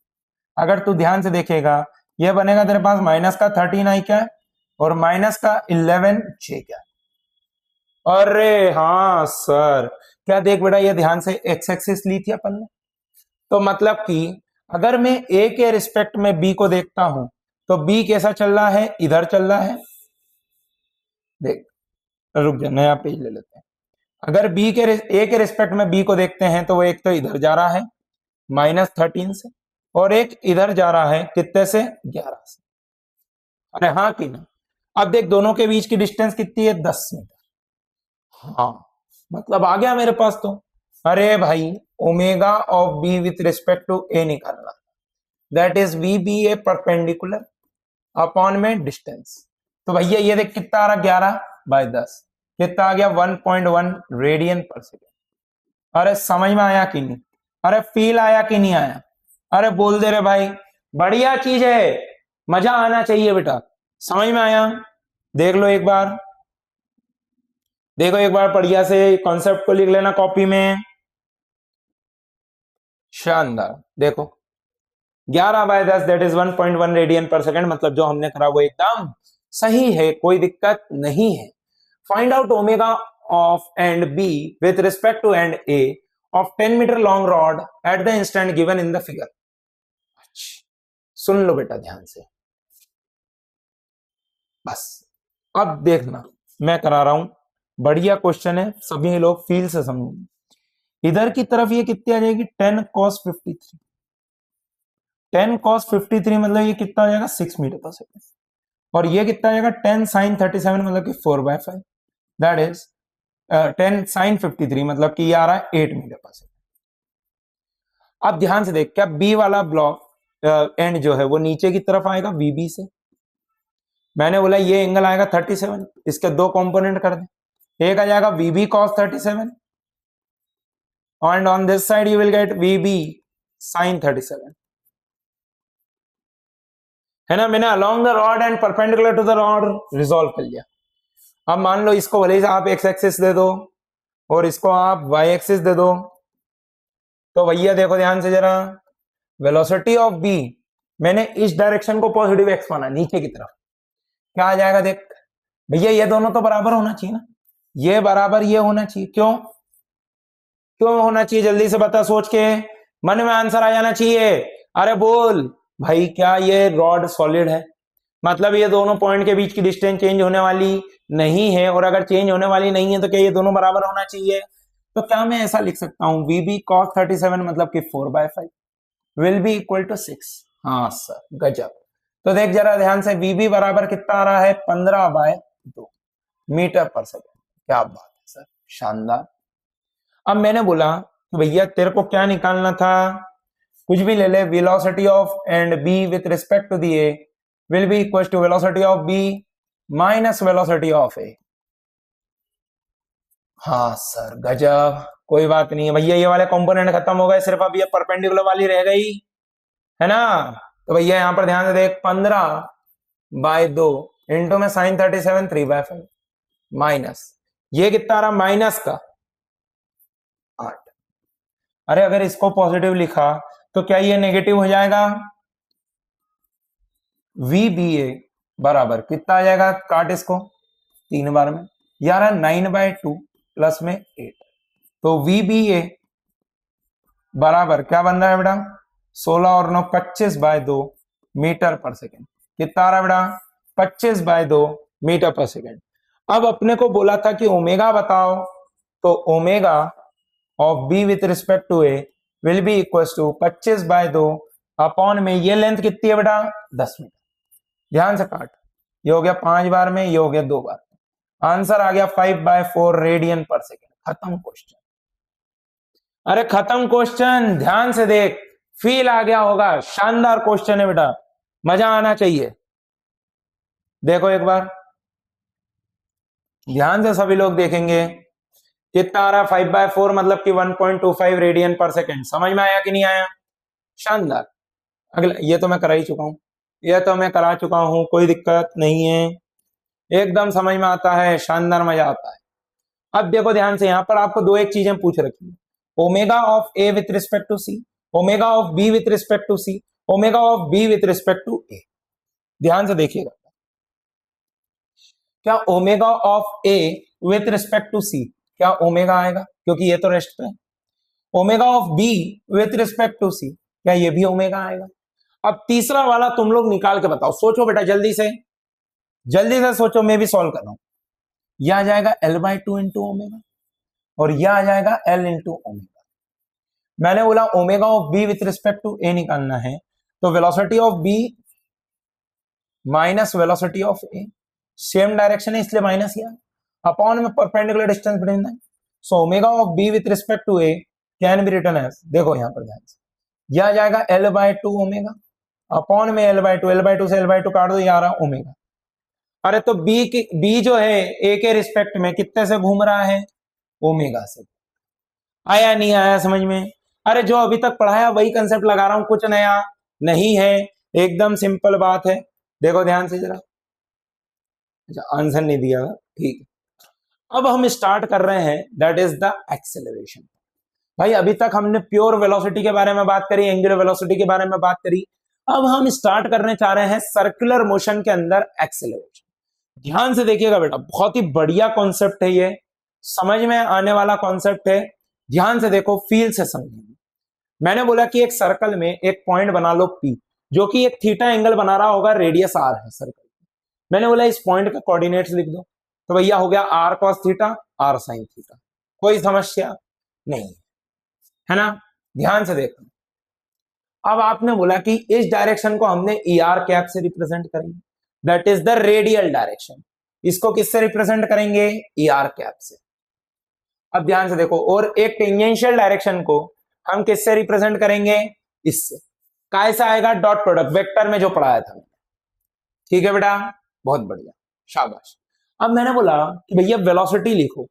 अगर तू ध्यान से देखेगा ये बनेगा तेरे पास माइनस का 13 आई क्या और माइनस का 11 जे क्या। अरे हाँ सर, क्या देख बेटा ये ध्यान से एक्स एक्सिस ली थी अपन ने, तो मतलब कि अगर मैं ए के रिस्पेक्ट में बी को देखता हूं तो बी कैसा चल रहा है, इधर चल रहा है। देख रुक जा, नया पेज ले लेते हैं। अगर बी के ए के रिस्पेक्ट में बी को देखते हैं तो वो एक तो इधर जा रहा है -13 से, और एक इधर जा रहा है कितने से 11 से। अरे हाँ कि ना। अब देख दोनों के बीच की डिस्टेंस कितनी है 10 मीटर। हाँ मतलब आ गया मेरे पास तो। अरे भाई omega of B with respect to A निकालना, that is v B A perpendicular upon में डिस्टेंस। तो भैया ये देख कितना आ रहा 11/10 कितना आ गया 1.1 रेडियन पर सेकेंड। अरे समझ में आया कि नहीं, अरे फील आया कि नहीं आया, अरे बोल दे रे भाई, बढ़िया चीज है, मजा आना चाहिए बेटा, समझ में आया। देख लो एक बार, देखो एक बार बढ़िया से कॉन्सेप्ट को लिख लेना कॉपी में, शानदार। देखो 11/10 दैट इज 1.1 रेडियन पर सेकेंड, मतलब जो हमने करा वो एकदम सही है, कोई दिक्कत नहीं है। Find out omega of end B with respect to end A of 10 metre long rod at the instant given in the figure. सुन लो बेटा ध्यान से, बस अब देखना मैं करा रहा हूं, बढ़िया क्वेश्चन है, सभी लोग फील से समझेंगे। इधर की तरफ ये कितनी आ जाएगी 10 cos 53, 10 cos 53 मतलब ये कितना आ जाएगा 6 मीटर पर सेकेंड, और ये कितना आ जाएगा 10 sin 37 मतलब कि 4/5, दैट इज 10 sin 53 मतलब कि ये आ रहा है 8 मीटर पर सेकेंड। अब ध्यान से देख, क्या बी वाला ब्लॉक एंड जो है वो नीचे की तरफ आएगा वीबी से, मैंने बोला ये एंगल आएगा 37, इसके दो कंपोनेंट कर दे, एक आ जाएगा VB cos 37 and on this side you will get VB sin 37, है ना। मैंने along the rod and perpendicular to the rod resolve कर लिया। अब मान लो इसको भले ही आप x एक्सिस दे दो और इसको आप y एक्सिस दे दो, तो भैया देखो ध्यान से जरा, वेलोसिटी ऑफ B मैंने इस डायरेक्शन को पॉजिटिव x माना नीचे की तरफ, क्या आ जाएगा देख भैया, ये दोनों तो बराबर होना चाहिए ना, ये बराबर ये होना चाहिए, क्यों क्यों होना चाहिए, जल्दी से बता, सोच के मन में आंसर आ जाना चाहिए। अरे बोल भाई, क्या ये रॉड सॉलिड है, मतलब ये दोनों पॉइंट के बीच की डिस्टेंस चेंज होने वाली नहीं है, और अगर चेंज होने वाली नहीं है तो क्या ये दोनों बराबर होना चाहिए। तो क्या मैं ऐसा लिख सकता हूं VB cos 37 मतलब कि 4/5 विल बी इक्वल टू 6। हाँ सर, गजब। तो देख जरा ध्यान से, VB बराबर कितना आ रहा है 15/2 मीटर पर सेकेंड। क्या बात है सर, शानदार। अब मैंने बोला कि भैया तेरे को क्या निकालना था, कुछ भी ले ले, velocity of end B with respect to the A will be equal to velocity of B minus velocity of A. हाँ सर, गजब। कोई बात नहीं है भैया, ये वाले कंपोनेंट खत्म हो गए, सिर्फ अब ये परपेंडिकुलर वाली रह गई है ना। तो भैया यहां पर ध्यान से देख, 15/2 इंटू में sin 37 3/5 माइनस ये कितना आ रहा माइनस का 8। अरे अगर इसको पॉजिटिव लिखा तो क्या ये नेगेटिव हो जाएगा, VBA बराबर कितना आ जाएगा, काट इसको 3 बार में, यार 9/2 प्लस में 8, तो VBA बराबर क्या बन रहा है बेटा 16 और 9 25/2 मीटर पर सेकेंड। कितना आ रहा है बेटा 25/2 मीटर पर सेकेंड। अब अपने को बोला था कि ओमेगा बताओ, तो omega of B with respect to A will be equal to 25/2 upon में ये लेंथ कितनी है बेटा 10 मीटर। ध्यान से काट, ये हो गया 5 बार में, ये हो गया 2 बार में, आंसर आ गया 5/4 रेडियन पर सेकेंड। खत्म क्वेश्चन। अरे खत्म क्वेश्चन, ध्यान से देख, फील आ गया होगा, शानदार क्वेश्चन है बेटा, मजा आना चाहिए। देखो एक बार ध्यान से सभी लोग देखेंगे, कितना आ रहा है 5/4 मतलब कि 1.25 रेडियन पर सेकेंड। समझ में आया कि नहीं आया, शानदार। अगला ये तो मैं करा ही चुका हूं, ये तो मैं करा चुका हूं, कोई दिक्कत नहीं है, एकदम समझ में आता है, शानदार, मजा आता है। अब देखो ध्यान से, यहां पर आपको दो एक चीजें पूछ रखी है, omega of A with respect to C, omega of B with respect to C, omega of B with respect to A. ध्यान से देखिएगा, क्या omega of A with respect to C, क्या ओमेगा आएगा क्योंकि ये तो रेस्ट पे है। Omega of B with respect to C, क्या ये भी ओमेगा आएगा। अब तीसरा वाला तुम लोग निकाल के बताओ, सोचो बेटा जल्दी से सोचो, मैं भी सॉल्व कर रहा हूं। यह आ जाएगा L/2 इंटू ओमेगा और यह आ जाएगा L इंटू ओमेगा। मैंने बोला omega of B with respect to A निकालना है, तो velocity of B minus velocity of A, same direction है इसलिए माइनस किया, अपॉन में perpendicular distance between them, so omega of B with respect to A can be written as, देखो यहां पर ध्यान से, यह आ जाएगा L/2 ओमेगा अपॉन में L/2 से L/2 काट दो, ये आ रहा ओमेगा। अरे तो बी जो है ए के रिस्पेक्ट में कितने से घूम रहा है, ओमेगा से। आया नहीं आया समझ में। अरे जो अभी तक पढ़ाया वही कंसेप्ट लगा रहा हूं, कुछ नया नहीं है, एकदम सिंपल बात है। देखो ध्यान से जरा, अच्छा आंसर नहीं दिया, ठीक है। अब हम स्टार्ट कर रहे हैं, दैट इज द एक्सेलरेशन। भाई अभी तक हमने प्योर वेलोसिटी के बारे में बात करी, एंगुलर वेलोसिटी के बारे में बात करी, अब हम स्टार्ट करने चाह रहे हैं सर्कुलर मोशन के अंदर एक्सेलरेशन। ध्यान से देखिएगा बेटा, बहुत ही बढ़िया कॉन्सेप्ट है ये, समझ में आने वाला कॉन्सेप्ट है। ध्यान से देखो, फील से समझेंगे। मैंने बोला कि एक सर्कल में एक पॉइंट बना लो P, जो कि एक थीटा एंगल बना रहा होगा, रेडियस R है सर्कल। मैंने बोला इस पॉइंट का कोऑर्डिनेट्स लिख दो, तो भैया हो गया R cos theta R sin theta, कोई समस्या नहीं है ना। ध्यान से देखो, अब आपने बोला कि इस डायरेक्शन को हमने ER कैप से रिप्रेजेंट करेंगे, that is the radial direction. इसको किससे रिप्रेजेंट करेंगे? ER कैप से। अब ध्यान से देखो, और एक टेंजेंशियल डायरेक्शन को हम किससे रिप्रेजेंट करेंगे? इससे। कैसा आएगा? डॉट प्रोडक्ट, वेक्टर में जो पढ़ाया था। ठीक है बेटा, बहुत बढ़िया, शाबाश। अब मैंने बोला कि भैया वेलोसिटी लिखो,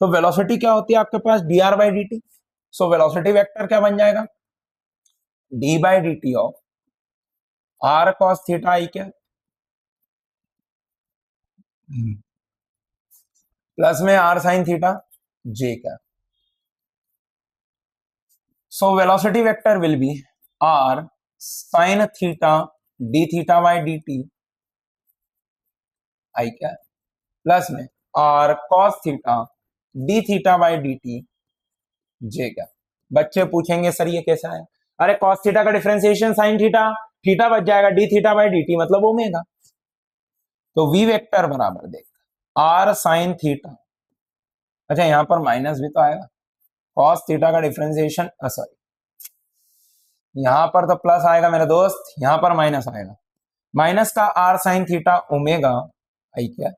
तो वेलोसिटी क्या होती है आपके पास? dr by D t. So velocity vector क्या बन जाएगा? d by D t of r cos theta i क्या प्लस में r sin थीटा j क्या। So velocity vector will be r sin theta d theta by D t i क्या plus में r cos theta d theta by D t j क्या। बच्चे पूछेंगे sir ये कैसा है? अरे cos थीटा का डिफरेंशिएशन sin थीटा, थीटा बच जाएगा d theta by D t मतलब ओमेगा। तो v वेक्टर बराबर देख r sin थीटा, अच्छा यहां पर माइनस भी तो आएगा, cos थीटा का डिफरेंशिएशन, सॉरी यहां पर तो प्लस आएगा मेरे दोस्त, यहां पर माइनस आएगा। माइनस का r sin थीटा ओमेगा आई क्या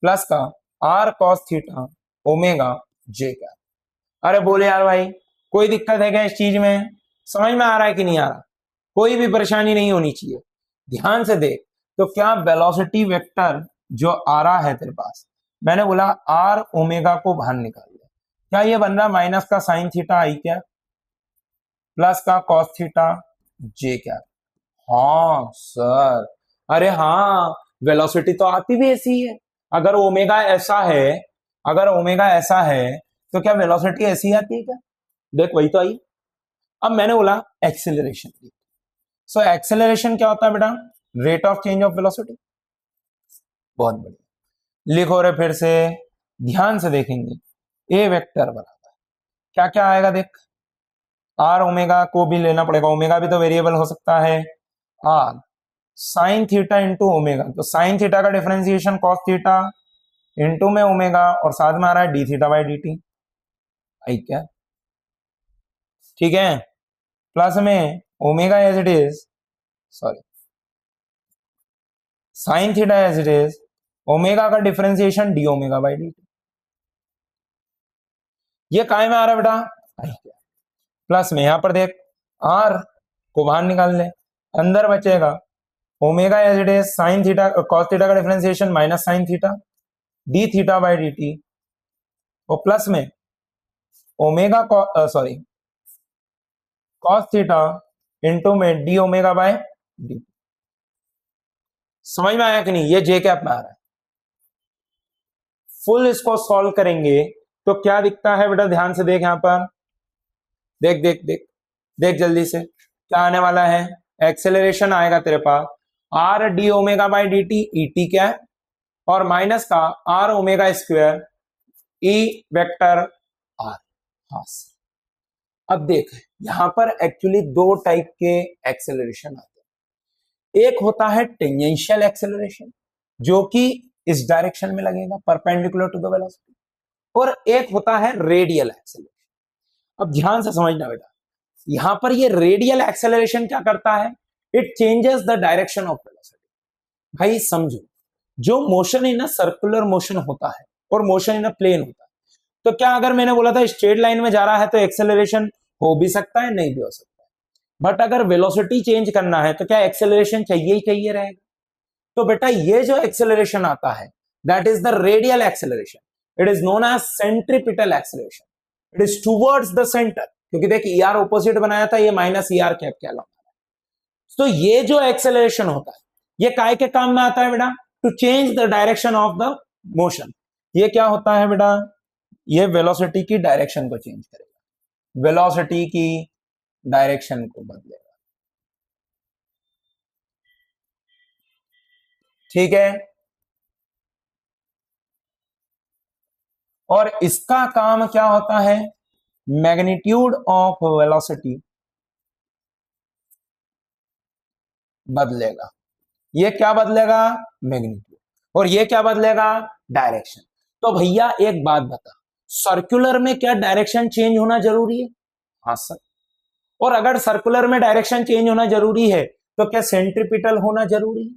प्लस का r cos थीटा ओमेगा जे क्या। अरे बोले यार भाई कोई दिक्कत है क्या इस चीज में? समझ में आ रहा है कि नहीं आ रहा? कोई भी परेशानी नहीं होनी चाहिए। ध्यान से देख, तो क्या वेलोसिटी वेक्टर जो आ रहा है तेरे पास, मैंने बोला r ओमेगा को बाहर निकाल दे, क्या ये बन रहा माइनस का साइन थीटा आई क्या प्लस का कॉस थीटा जे क्या। हाँ सर, अरे हाँ, वेलोसिटी तो आती भी ऐसी है। अगर ओमेगा ऐसा है, अगर ओमेगा ऐसा है तो क्या वेलोसिटी ऐसी आती है क्या? देख वही तो आई। अब मैंने बोला एक्सेलरेशन, सो एक्सेलरेशन क्या होता है बेटा? Rate of change of velocity. बहुत बढ़िया, लिखो रे फिर से, ध्यान से देखेंगे। ए वेक्टर बराबर क्या क्या आएगा देख, आर ओमेगा को भी लेना पड़ेगा, ओमेगा भी तो वेरिएबल हो सकता है। R sine theta into omega, तो साइन थीटा का डिफरेंशिएशन कॉस थीटा इंटू में ओमेगा, और साथ में आ रहा है d theta by D t i क्या। ठीक है, प्लस में omega as it is, sorry sine theta as it is, omega का differentiation d omega by D t. ये काय में आ रहा है बेटा? आई क्या प्लस में, यहां पर देख आर को बाहर निकाल ले, अंदर बचेगा omega as it is sine theta cos theta का differentiation minus sine theta d theta by D t, और प्लस में omega sorry cos theta into में डी ओमेगा बाय डी। समझ में आया कि नहीं? ये जे कैप में आ रहा है। फुल इसको सॉल्व करेंगे तो क्या दिखता है बेटा? ध्यान से देख, यहां पर देख देख देख देख जल्दी से, क्या आने वाला है? एक्सेलरेशन आएगा तेरे पास r d omega by D t, e t क्या है, और माइनस का r omega square e vector r. हाँ, अब देख यहां पर एक्चुअली दो टाइप के एक्सेलरेशन आते हैं। एक होता है टेंजेंशियल एक्सेलरेशन, जो कि इस डायरेक्शन में लगेगा परपेंडिकुलर टू द वेलोसिटी, और एक होता है रेडियल एक्सेलरेशन। अब ध्यान से समझना बेटा, यहां पर ये रेडियल एक्सेलरेशन क्या करता है? It changes the direction of velocity. भाई समझो, जो motion in a circular motion होता है और मोशन इन अ प्लेन होता है, तो क्या अगर मैंने बोला था स्ट्रेट लाइन में जा रहा है तो एक्सेलरेशन हो भी सकता है, नहीं भी हो सकता है, बट अगर वेलोसिटी चेंज करना है तो क्या एक्सेलरेशन चाहिए ही चाहिए रहेगा। तो बेटा ये जो एक्सेलरेशन आता है that is the radial acceleration, it is known as centripetal acceleration, it is towards the center, क्योंकि देख ईआर ऑपोजिट बनाया था, ये माइनस ईआर कैप कहलाता है। तो ये जो एक्सेलरेशन होता है ये काय के काम में आता है बेटा? To change the direction of the motion. ये क्या होता है बेटा? ये वेलोसिटी की डायरेक्शन को चेंज करेगा, वेलोसिटी की डायरेक्शन को बदलेगा। ठीक है, और इसका काम क्या होता है, मैग्नीट्यूड ऑफ वेलोसिटी बदलेगा। ये क्या बदलेगा, मैग्नीट्यूड, और ये क्या बदलेगा, डायरेक्शन। तो भैया एक बात बता, सर्कुलर में क्या डायरेक्शन चेंज होना जरूरी है? हाँ सर। और अगर सर्कुलर में डायरेक्शन चेंज होना जरूरी है तो क्या सेंट्रीपिटल होना जरूरी है?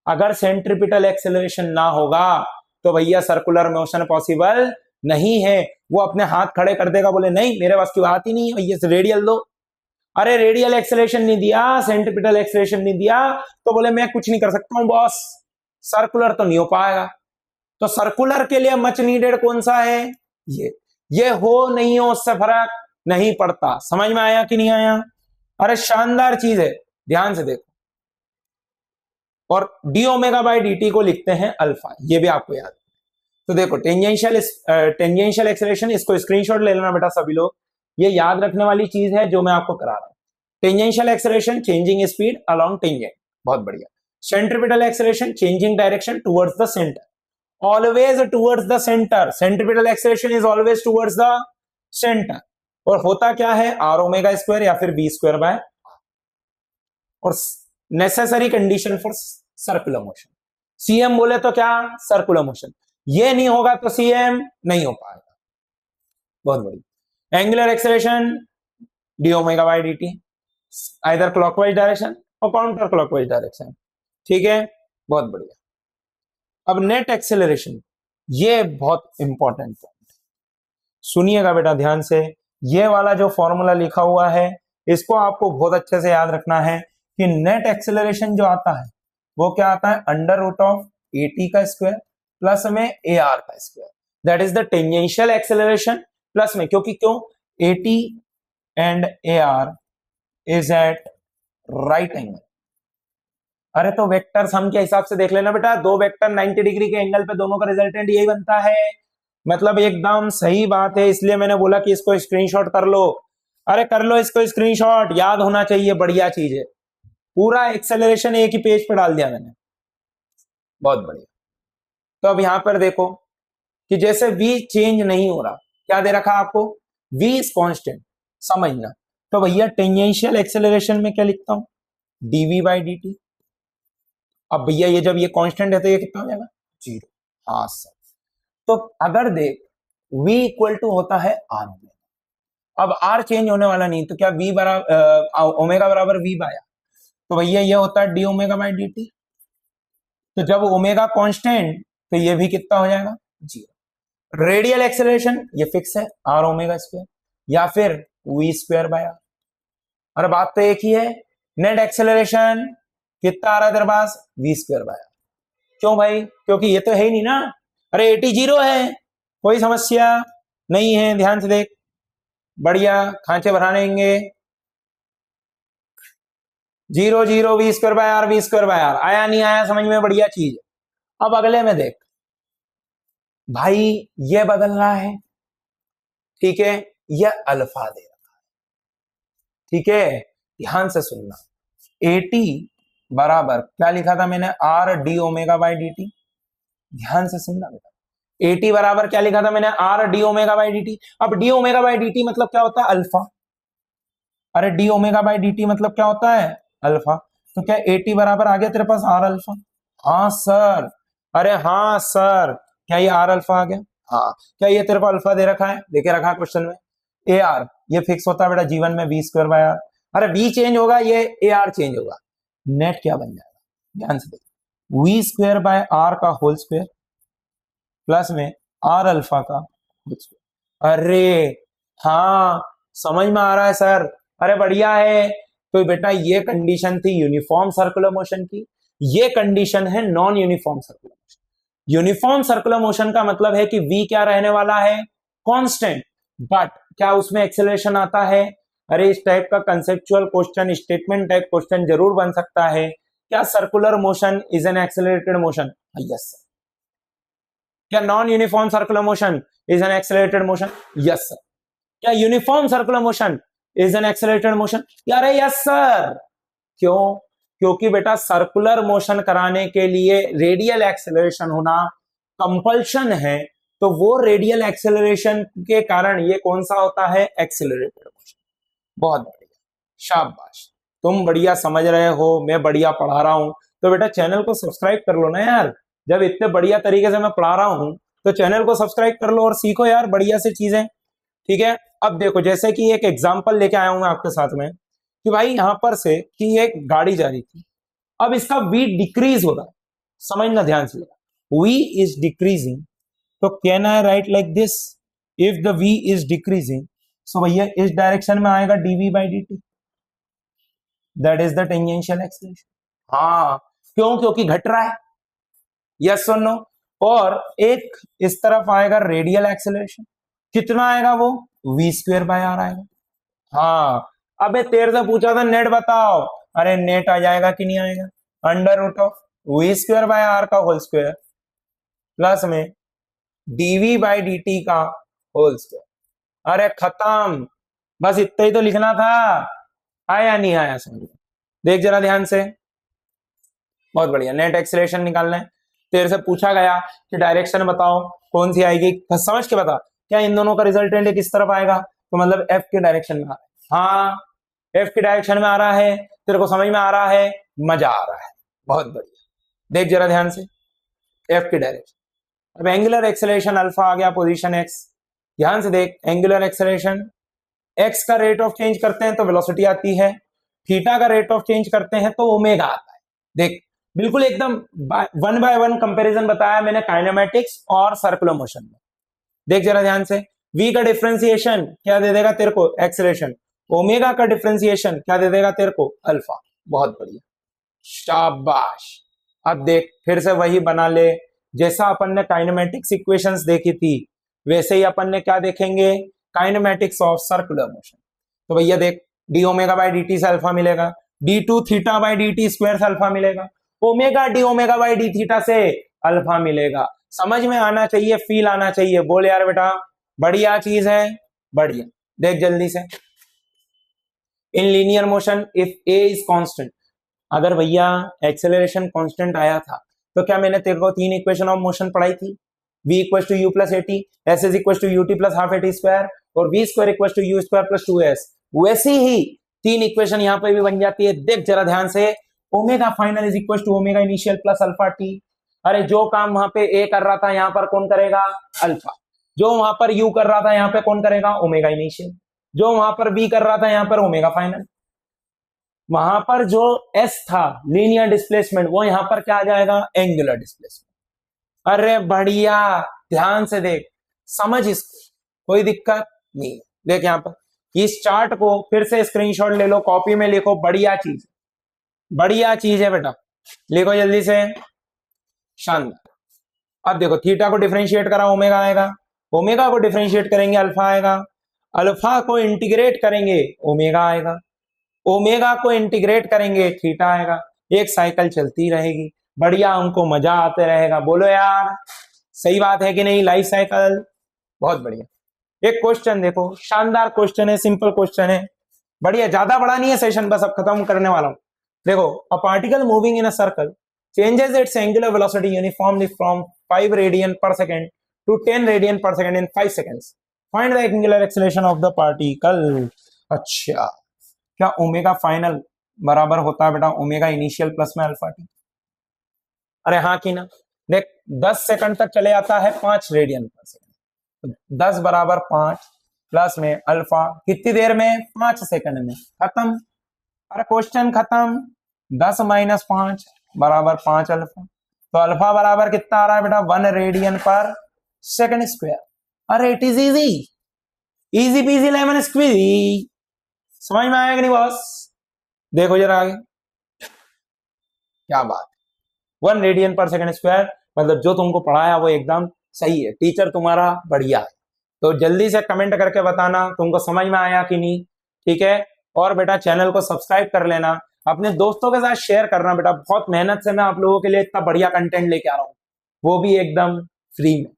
अगर सेंट्रीपिटल एक्सेलरेशन ना होगा तो भैया सर्कुलर मोशन पॉसिबल नहीं है। वो अपने हाथ खड़े कर देगा, बोले नहीं मेरे पास की बात ही नहीं है, भैया रेडियल दो। अरे रेडियल एक्सेलरेशन नहीं दिया, सेंट्रीपिटल एक्सेलरेशन नहीं दिया, तो बोले मैं कुछ नहीं कर सकता हूं बॉस, सर्कुलर तो नहीं हो पाएगा। तो सर्कुलर के लिए मच नीडेड कौन सा है, ये हो नहीं हो उससे फर्क नहीं पड़ता। समझ में आया कि नहीं आया? अरे शानदार चीज है, ध्यान से देखो। और D omega by D T को लिखते हैं अल्फा, ये भी आपको याद है। तो देखो टेंजेंशियल एक्सेलरेशन, इसको स्क्रीनशॉट ले लेना बेटा सभी लोग, ये याद रखने वाली चीज है जो मैं आपको करा रहा हूं। Tangential acceleration changing speed along tangent, बहुत बढ़िया। Centripetal acceleration changing direction towards the centre, always towards the centre, centripetal acceleration is always towards the centre. और होता क्या है, आर ओमेगा स्क्वायर या फिर बी स्क्वायर बाय, और necessary condition for circular motion. CM बोले तो क्या, सर्कुलर मोशन, ये नहीं होगा तो सीएम नहीं हो पाएगा। बहुत बढ़िया। Angular acceleration D omega by D T, either clockwise direction और काउंटर क्लॉकवाइज डायरेक्शन, ठीक है, बहुत बढ़िया। अब नेट एक्सेलरेशन, ये बहुत इंपॉर्टेंट पॉइंट, सुनिएगा बेटा ध्यान से। ये वाला जो फॉर्मूला लिखा हुआ है इसको आपको बहुत अच्छे से याद रखना है कि नेट एक्सेलरेशन जो आता है वो क्या आता है, under root of A T का स्क्वायर प्लस में ए आर का square, that is the tangential acceleration, plus में क्यों A T and A R is at right angle. अरे तो वेक्टर सम के हिसाब से देख लेना बेटा, दो वेक्टर 90 डिग्री के एंगल पे, दोनों का रिजल्टेंट यही बनता है। मतलब एकदम सही बात है, इसलिए मैंने बोला कि इसको स्क्रीनशॉट कर लो। अरे कर लो इसको स्क्रीनशॉट, याद होना चाहिए, बढ़िया चीज है। पूरा एक्सेलरेशन एक ही पेज पर डाल दिया मैंने, बहुत बढ़िया। तो अब यहां पर देखो कि जैसे v चेंज नहीं हो रहा, क्या दे रखा आपको, v इज कांस्टेंट, समझना। तो भैया टेंजेंशियल एक्सेलरेशन में क्या लिखता हूं, dv बाई dt। अब भैया ये जब ये कांस्टेंट है तो ये कितना हो जाएगा, 0। हाँ सर। तो अगर देख v इक्वल टू होता है r ओमेगा, अब r चेंज होने वाला नहीं, तो क्या v बराबर ओमेगा बराबर v बाया, तो भैया ये होता है D omega by D T. तो जब ओमेगा कांस्टेंट तो ये भी कितना हो जाएगा, 0। रेडियल एक्सेलरेशन ये फिक्स है, आर ओमेगा स्क्वायर या फिर वी स्क्वायर बाय आर। अरे बात तो एक ही है, नेट एक्सेलरेशन कितना आ रहा है तेरे पास, वी स्क्वायर बाय आर। क्यों भाई, क्योंकि ये तो है ही नहीं ना। अरे 80 0 है, कोई समस्या नहीं है, ध्यान से देख, बढ़िया खांचे भरा लेंगे। 0 0 V square by R, V square by R, आया नहीं आया समझ में, बढ़िया चीज। अब अगले में देख भाई, ये बदल रहा है, ठीक है, यह अल्फा दे रखा है, ठीक है, ध्यान से सुनना। एटी बराबर क्या लिखा था मैंने, r d omega by D T, ध्यान से सुनना बेटा। एटी बराबर क्या लिखा था मैंने, r d omega by D t. अब d omega by D t मतलब क्या होता है, अल्फा। अरे d omega by D t मतलब क्या होता है, अल्फा। तो क्या एटी बराबर आ गया तेरे पास आर अल्फा, हाँ सर। अरे हाँ सर, क्या ये आर अल्फा आ गया, हाँ। क्या ये तेरे को अल्फा दे रखा है, देखे रखा है क्वेश्चन में, ए आर ये फिक्स होता है बेटा जीवन में वी स्क्वायर बाय आर। अरे वी चेंज होगा, ये ए आर चेंज होगा, नेट क्या बन जाएगा, ध्यान से देखो, वी स्क्वायर बाय आर का होल स्क्वायर प्लस में आर अल्फा का होल स्क्वायर। अरे हाँ समझ में आ रहा है सर, अरे बढ़िया है। तो बेटा ये कंडीशन थी यूनिफॉर्म सर्कुलर मोशन की, ये कंडीशन है non uniform circular motion. Uniform circular motion का मतलब है कि v क्या रहने वाला है, कांस्टेंट, बट क्या उसमें एक्सेलरेशन आता है। अरे इस टाइप का conceptual question, statement type question जरूर बन सकता है। क्या circular motion is an accelerated motion, yes sir. क्या non uniform circular motion is an accelerated motion, yes sir. क्या uniform circular motion is an accelerated motion, यार yes sir. क्यों, क्योंकि बेटा सर्कुलर मोशन कराने के लिए रेडियल एक्सेलरेशन होना कंपल्शन है, तो वो रेडियल एक्सेलरेशन के कारण ये कौन सा होता है, एक्सेलरेटेड मोशन। बहुत बढ़िया, शाबाश, तुम बढ़िया समझ रहे हो, मैं बढ़िया पढ़ा रहा हूं, तो बेटा चैनल को सब्सक्राइब कर लो ना यार। जब इतने बढ़िया तरीके से मैं पढ़ा रहा हूं तो चैनल को सब्सक्राइब कर लो और सीखो यार बढ़िया से चीजें, ठीक है। अब देखो, जैसे कि एक एग्जांपल लेके आया हूं मैं आपके साथ में कि भाई यहां पर से कि एक गाड़ी जा रही थी, अब इसका वी डिक्रीज हो रहा है, समझना ध्यान से, वी इज डिक्रीजिंग, तो can I write like this, if the v is decreasing, so भैया इस डायरेक्शन में आएगा dv by dt, that is the tangential acceleration. हाँ, क्यों, क्योंकि घट रहा है, यस और नो। और एक इस तरफ आएगा रेडियल एक्सेलरेशन, कितना आएगा वो, वी स्क्वेयर बाय आर आएगा। हाँ, अबे तेरे से पूछा था नेट बताओ, अरे नेट आ जाएगा कि नहीं आएगा, under root of V square by R का होल स्क्वेयर प्लस में डीवी बाई डी टी का होल स्क्वेयर। अरे खत्म, बस इतना ही तो लिखना था, आया नहीं आया समझ, देख जरा ध्यान से, बहुत बढ़िया। नेट एक्सेलरेशन निकालना है, तेरे से पूछा गया कि डायरेक्शन बताओ कौन सी आएगी, समझ के बता, क्या इन दोनों का रिजल्टेंट किस तरफ आएगा, तो मतलब एफ के डायरेक्शन में आ रहा है। हाँ, एफ के डायरेक्शन में आ रहा है, तेरे को समझ में आ रहा है, मजा आ रहा है, बहुत बढ़िया। देख जरा ध्यान से, एफ के डायरेक्शन। अब एंगुलर एक्सेलरेशन अल्फा आ गया पोजीशन एक्स, ध्यान से देख, एंगुलर एक्सेलरेशन एक्स का रेट ऑफ चेंज करते हैं तो वेलोसिटी आती है, थीटा का रेट ऑफ चेंज करते हैं तो ओमेगा आता है। देख बिल्कुल एकदम 1 बाय 1 कंपैरिजन बताया मैंने काइनेमेटिक्स और सर्कुलर मोशन में। देख जरा ध्यान से, v का डिफरेंशिएशन क्या दे देगा तेरे को, एक्सेलरेशन, ओमेगा का डिफरेंशिएशन क्या दे देगा तेरे को, अल्फा। बहुत बढ़िया, शाबाश। अब देख फिर से वही बना ले, जैसा अपन ने काइनेमेटिक्स इक्वेशंस देखी थी वैसे ही अपन ने क्या देखेंगे, काइनेमेटिक्स ऑफ सर्कुलर मोशन। तो भैया देख, D omega by D T से अल्फा मिलेगा, D two theta by D T square से अल्फा मिलेगा, omega D omega by D theta से अल्फा मिलेगा। समझ में आना चाहिए, फील आना चाहिए, बोल यार बेटा, बढ़िया चीज है, बढ़िया। देख जल्दी से, in linear motion if a is constant, अगर भैया एक्सेलरेशन कांस्टेंट आया था तो क्या मैंने तेरे को 3 इक्वेशन ऑफ मोशन पढ़ाई थी, v equal to U plus A T, S is equal to U T plus half A T square और v square equal to U square plus 2s, वैसी ही 3 इक्वेशन यहाँ पे भी बन जाती है। देख जरा ध्यान से, omega final is equal to omega initial plus alpha T, अरे जो काम वहां पे ए कर रहा था यहाँ पर कौन करेगा, अल्फा, जो वहां पर यू कर रहा था यहाँ पे कौन करेगा, ओमेगा इनिशियल, जो वहां पर बी कर रहा था यहाँ पर ओमेगा फाइनल, वहां पर जो एस था लीनियर डिस्प्लेसमेंट वो यहां पर क्या आ जाएगा, एंगुलर डिस्प्लेसमेंट। अरे बढ़िया, ध्यान से देख, समझ इसको, कोई दिक्कत नहीं है। देख यहाँ पर इस चार्ट को फिर से स्क्रीनशॉट ले लो, कॉपी में लिखो, बढ़िया चीज, बढ़िया चीज है बेटा, लिखो जल्दी से, शानदार। अब देखो थीटा को डिफरेंशिएट करा ओमेगा आएगा, ओमेगा को डिफरेंशिएट करेंगे अल्फा आएगा, अल्फा को इंटीग्रेट करेंगे ओमेगा आएगा, ओमेगा को इंटीग्रेट करेंगे थीटा आएगा, एक साइकिल चलती रहेगी, बढ़िया, हमको मजा आते रहेगा। बोलो यार, सही बात है कि नहीं, लाइफ साइकिल, बहुत बढ़िया। एक क्वेश्चन देखो, शानदार क्वेश्चन है, सिंपल क्वेश्चन है, बढ़िया, ज्यादा बड़ा नहीं है सेशन, बस अब खत्म करने वाला हूं। देखो, a particle moving in a circle changes its angular velocity uniformly from 5 radian per second to 10 radian per second in 5 seconds. Find the angular acceleration of the particle. अच्छा, क्या ओमेगा फाइनल बराबर होता है बेटा ओमेगा इनिशियल प्लस में alpha T? अरे हाँ कि ना, देख 10 सेकंड तक चले जाता है 5 रेडियन पर सेकंड, 10 बराबर 5 प्लस में अल्फा कितनी देर में, 5 सेकंड में, खत्म। अरे क्वेश्चन खत्म, 10 माइनस 5 बराबर 5 अल्फा, तो अल्फा बराबर कितना आ रहा है बेटा, 1 रेडियन पर सेकंड स्क्वायर। अरे it is easy, easy peasy lemon squeezy, समझ में आया कि नहीं बॉस? देखो जरा आगे, क्या बात, 1 रेडियन पर सेकंड स्क्वायर, मतलब जो तुमको पढ़ाया वो एकदम सही है, टीचर तुम्हारा बढ़िया है। तो जल्दी से कमेंट करके बताना तुमको समझ में आया कि नहीं, ठीक है। और बेटा चैनल को सब्सक्राइब कर लेना, अपने दोस्तों के साथ शेयर करना बेटा, बहुत मेहनत से मैं आप लोगों के लिए इतना बढ़िया कंटेंट लेके आ रहा हूँ, वो भी एकदम फ्री में,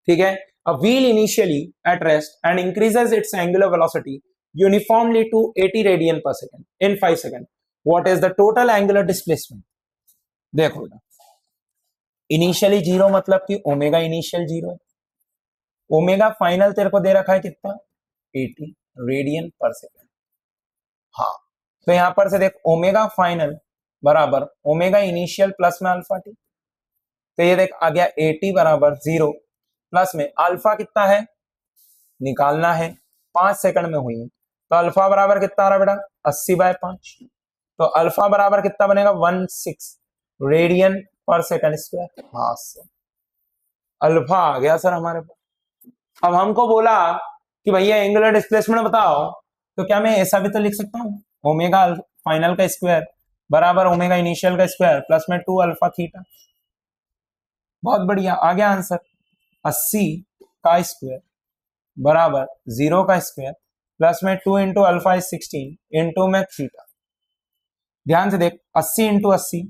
ठीक है। A wheel initially at rest and increases its angular velocity uniformly to 80 radian per second in 5 seconds. What is the total angular displacement? देखो बेटा, इनिशियली जीरो मतलब कि ओमेगा इनिशियल जीरो है, ओमेगा फाइनल तेरे को दे रखा है कितना, 80 रेडियन पर सेकेंड। हाँ, तो यहां पर से देख ओमेगा फाइनल बराबर ओमेगा इनिशियल प्लस में अल्फा टी, तो ये देख आ गया 80 बराबर 0 प्लस में अल्फा कितना है निकालना है, 5 सेकंड में हुई है, तो अल्फा बराबर कितना आ रहा बेटा 80/5, तो अल्फा बराबर कितना बनेगा 16 रेडियन पर सेकंड स्क्वायर। हाँ सर, अल्फा आ गया सर हमारे पास। अब हमको बोला कि भैया एंगुलर डिस्प्लेसमेंट बताओ, तो क्या मैं ऐसा भी तो लिख सकता हूँ, ओमेगा फाइनल का स्क्वायर बराबर ओमेगा इनिशियल का स्क्वायर प्लस में 2 अल्फा थीटा। बहुत बढ़िया, आ गया आंसर, 80 का स्क्वायर बराबर 0 का स्क्वायर प्लस में 2 इंटू अल्फा इज 16 इंटू में थीटा। ध्यान से देख, 80 इंटू 80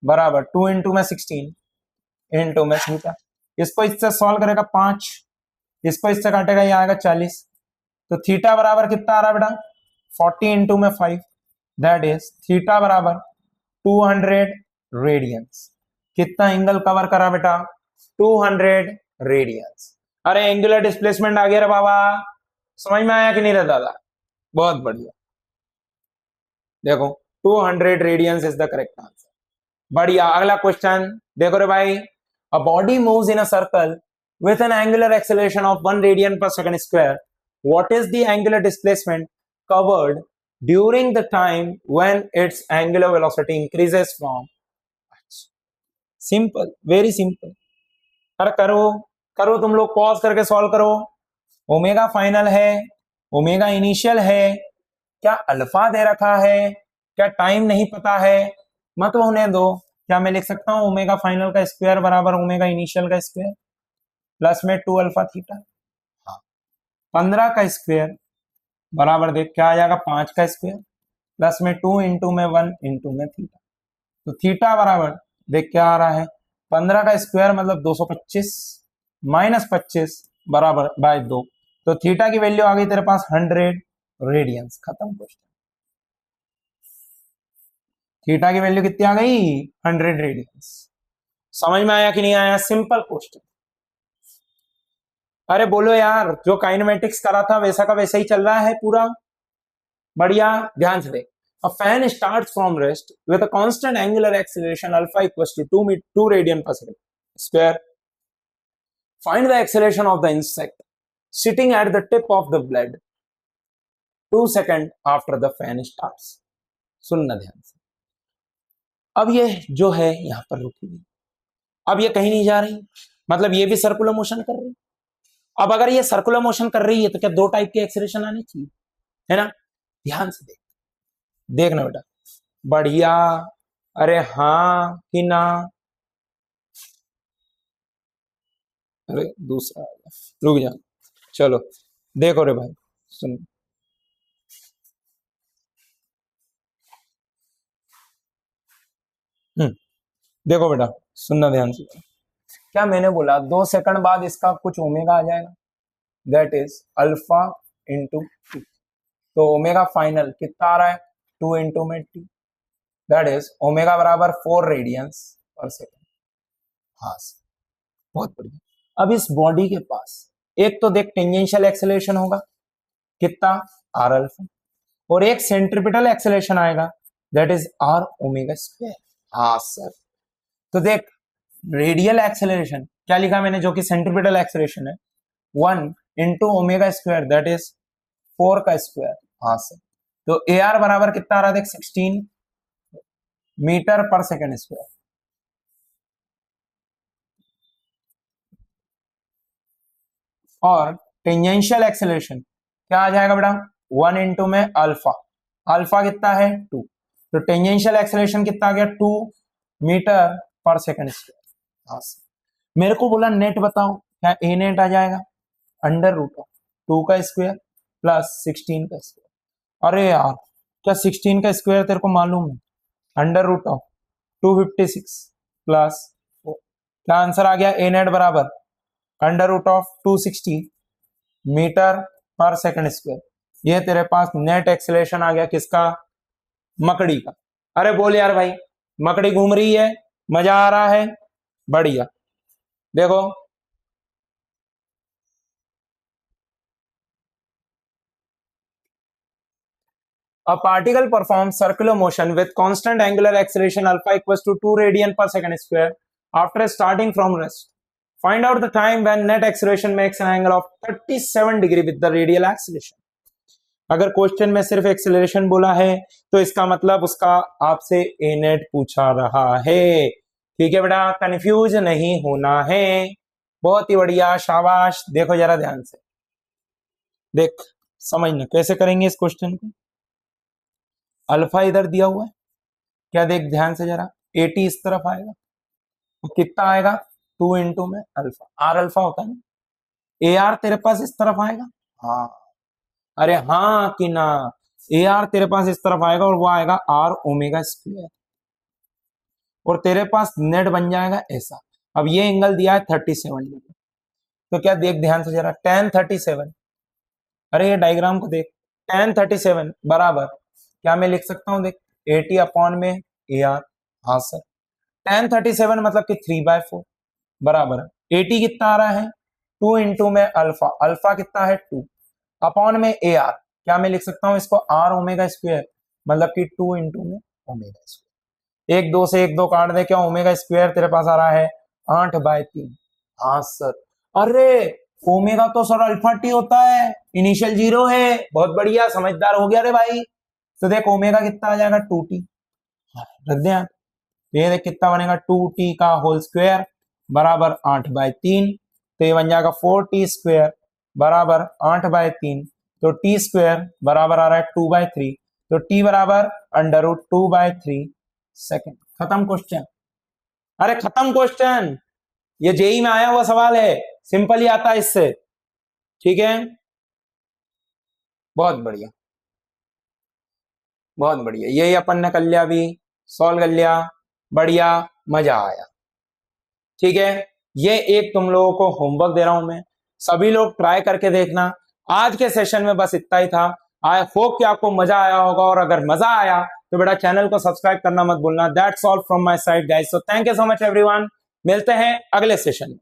बराबर 2 इंटू में 16 इंटू में थीटा। इसको इससे सॉल्व करेगा 5, इसको इससे काटेगा ये आएगा 40, तो थीटा बराबर कितना आ रहा है बेटा 40 इंटू में 5, दैट इज थीटा बराबर 200 रेडियंस। कितना एंगल कवर करा बेटा 200 रेडियंस। अरे एंगुलर डिस्प्लेसमेंट आ गया रे बाबा, समझ में आया कि नहीं रहता था? बहुत बढ़िया, देखो 200 radiance is the correct answer. बढ़िया, अगला क्वेश्चन देखो रे भाई, a body moves in a circle with an angular acceleration of 1 radian per second square, what is the angular displacement covered during the time when its angular velocity increases from? Simple, very simple. अरे करो करो, तुम लोग pause करके solve करो। Omega final है, omega initial है, क्या अल्फा दे रखा है, क्या टाइम नहीं पता है, मत होने दो। क्या मैं लिख सकता हूं ओमेगा फाइनल का स्क्वायर बराबर ओमेगा इनिशियल का स्क्वायर प्लस में 2 अल्फा थीटा। हाँ, 15 का स्क्वायर बराबर देख क्या आ जाएगा 5 का स्क्वायर प्लस में 2 इंटू में 1 इंटू में थीटा। तो थीटा बराबर देख क्या आ रहा है 15 का स्क्वायर मतलब 225 माइनस 25 बराबर बाय 2, तो थीटा की वैल्यू आ गई तेरे पास 100 रेडियंस। खत्म क्वेश्चन। थीटा की वैल्यू कितनी आ गई 100 रेडियंस। समझ में आया कि नहीं आया? Simple question. अरे बोलो यार, जो काइनेमेटिक्स करा था वैसा का वैसा ही चल रहा है पूरा। बढ़िया, ध्यान से देख। A fan starts from rest with a constant angular acceleration alpha equals to 2 radian per second square. Find the acceleration of the insect sitting at the tip of the blade 2 seconds after the fan starts. सुनना ध्यान से। अब ये जो है यहां पर रुकी हुई, अब ये कहीं नहीं जा रही, मतलब ये भी सर्कुलर मोशन कर रही। अब अगर ये सर्कुलर मोशन कर रही है तो क्या दो टाइप के एक्सेलरेशन आने चाहिए, है ना? ध्यान से देख, देखना बेटा, बढ़िया। अरे हाँ कि ना? अरे दूसरा रुक जा, चलो देखो रे भाई, सुन। देखो बेटा, सुनना ध्यान से। क्या मैंने बोला 2 सेकंड बाद इसका कुछ ओमेगा आ जाएगा, that is alpha into T. तो ओमेगा फाइनल कितना आ रहा है 2 इंटू में टी, दैट इज ओमेगा बराबर 4 रेडियंस पर सेकंड। हाँ, बहुत बढ़िया। अब इस बॉडी के पास एक तो देख टेंजेंशियल एक्सेलरेशन होगा कितना आर अल्फा, और एक सेंट्रीपिटल एक्सेलरेशन आएगा that is R omega square. हाँ सर, तो देख रेडियल एक्सेलरेशन क्या लिखा मैंने, जो कि सेंट्रीपिटल एक्सेलरेशन है 1 into omega square that is 4 का स्क्वायर। हाँ सर, तो ए आर बराबर कितना आ रहा है देख 16 मीटर पर सेकेंड स्क्वायर। और टेंजेंशियल एक्सेलरेशन क्या आ जाएगा बेटा 1 इंटू में अल्फा, अल्फा कितना है 2, तो टेंजेंशियल एक्सेलरेशन कितना आ गया 2 मीटर पर सेकेंड स्क्वायर। हाँ, मेरे को बोला नेट बताओ, क्या ए नेट आ जाएगा अंडर रूट ऑफ 2 का स्क्वायर प्लस 16 का स्क्वायर। अरे यार, क्या 16 का स्क्वायर तेरे को मालूम है, अंडर रूट ऑफ 256 प्लस 4। क्या आंसर आ गया ए नेट बराबर अंडर रूट ऑफ 260 मीटर पर सेकंड स्क्वायर। ये तेरे पास नेट एक्सेलरेशन आ गया किसका, मकड़ी का। अरे बोल यार भाई, मकड़ी घूम रही है, मजा आ रहा है, बढ़िया। देखो A particle performs circular motion with constant angular acceleration alpha equals to 2 radian per second square after starting from rest. Find out the time when net acceleration makes an angle of 37 degree with the radial acceleration. अगर question में सिर्फ acceleration बोला है तो इसका मतलब उसका आपसे ए नेट पूछा रहा है। ठीक है बेटा, कंफ्यूज नहीं होना है। बहुत ही बढ़िया, शाबाश। देखो जरा ध्यान से, देख समझना कैसे करेंगे इस क्वेश्चन को। अल्फा इधर दिया हुआ है, क्या देख ध्यान से जरा, 80 इस तरफ आएगा तो कितना आएगा 2 इंटू में अल्फा, आर अल्फा होता है ना, ए आर तेरे पास इस तरफ आएगा। हाँ, अरे हाँ कि ना, ए आर तेरे पास इस तरफ आएगा और वो आएगा आर ओमेगा स्क्वायर, और तेरे पास नेट बन जाएगा ऐसा। अब ये एंगल दिया है 37 डिग्री, तो क्या देख ध्यान से जरा, tan 37, अरे ये डायग्राम को देख, tan 37 बराबर क्या मैं लिख सकता हूं, देख 80 अपॉन में ए आर। हाँ सर, tan 37 मतलब कि 3/4 बराबर 80 कितना आ रहा है 2 इंटू में अल्फा, अल्फा कितना है 2 अपॉन में ए आर, क्या मैं लिख सकता हूं इसको आर ओमेगा स्क्वायर, मतलब कि 2 इंटू में ओमेगा स्क्वायर। 1 2 से 1 2 काट दे, क्या ओमेगा स्क्वायर तेरे पास आ रहा है 8/3। हाँ सर, अरे ओमेगा तो सर अल्फा टी होता है, इनिशियल 0 है। बहुत बढ़िया, समझदार हो गया रे भाई। तो देख ओमेगा कितना आ जाएगा 2t, रख दे। ये देख कितना बनेगा 2t का होल स्क्वायर बराबर 8/3, तो ये बन जाएगा 4t स्क्वायर बराबर 8/3, तो t स्क्वायर बराबर आ रहा है 2/3, तो t बराबर √2/3 सेकेंड। खत्म क्वेश्चन। अरे खत्म क्वेश्चन, ये जेई में आया हुआ सवाल है, सिंपल ही आता है इससे। ठीक है, बहुत बढ़िया बहुत बढ़िया, यही अपन ने कर लिया, अभी सॉल्व कर लिया, बढ़िया, मजा आया। ठीक है, ये एक तुम लोगों को होमवर्क दे रहा हूं मैं, सभी लोग ट्राई करके देखना। आज के सेशन में बस इतना ही था। आई होप कि आपको मजा आया होगा, और अगर मजा आया तो बेटा चैनल को सब्सक्राइब करना मत भूलना। That's all from my side guys, so thank you so much everyone. मिलते हैं अगले सेशन में।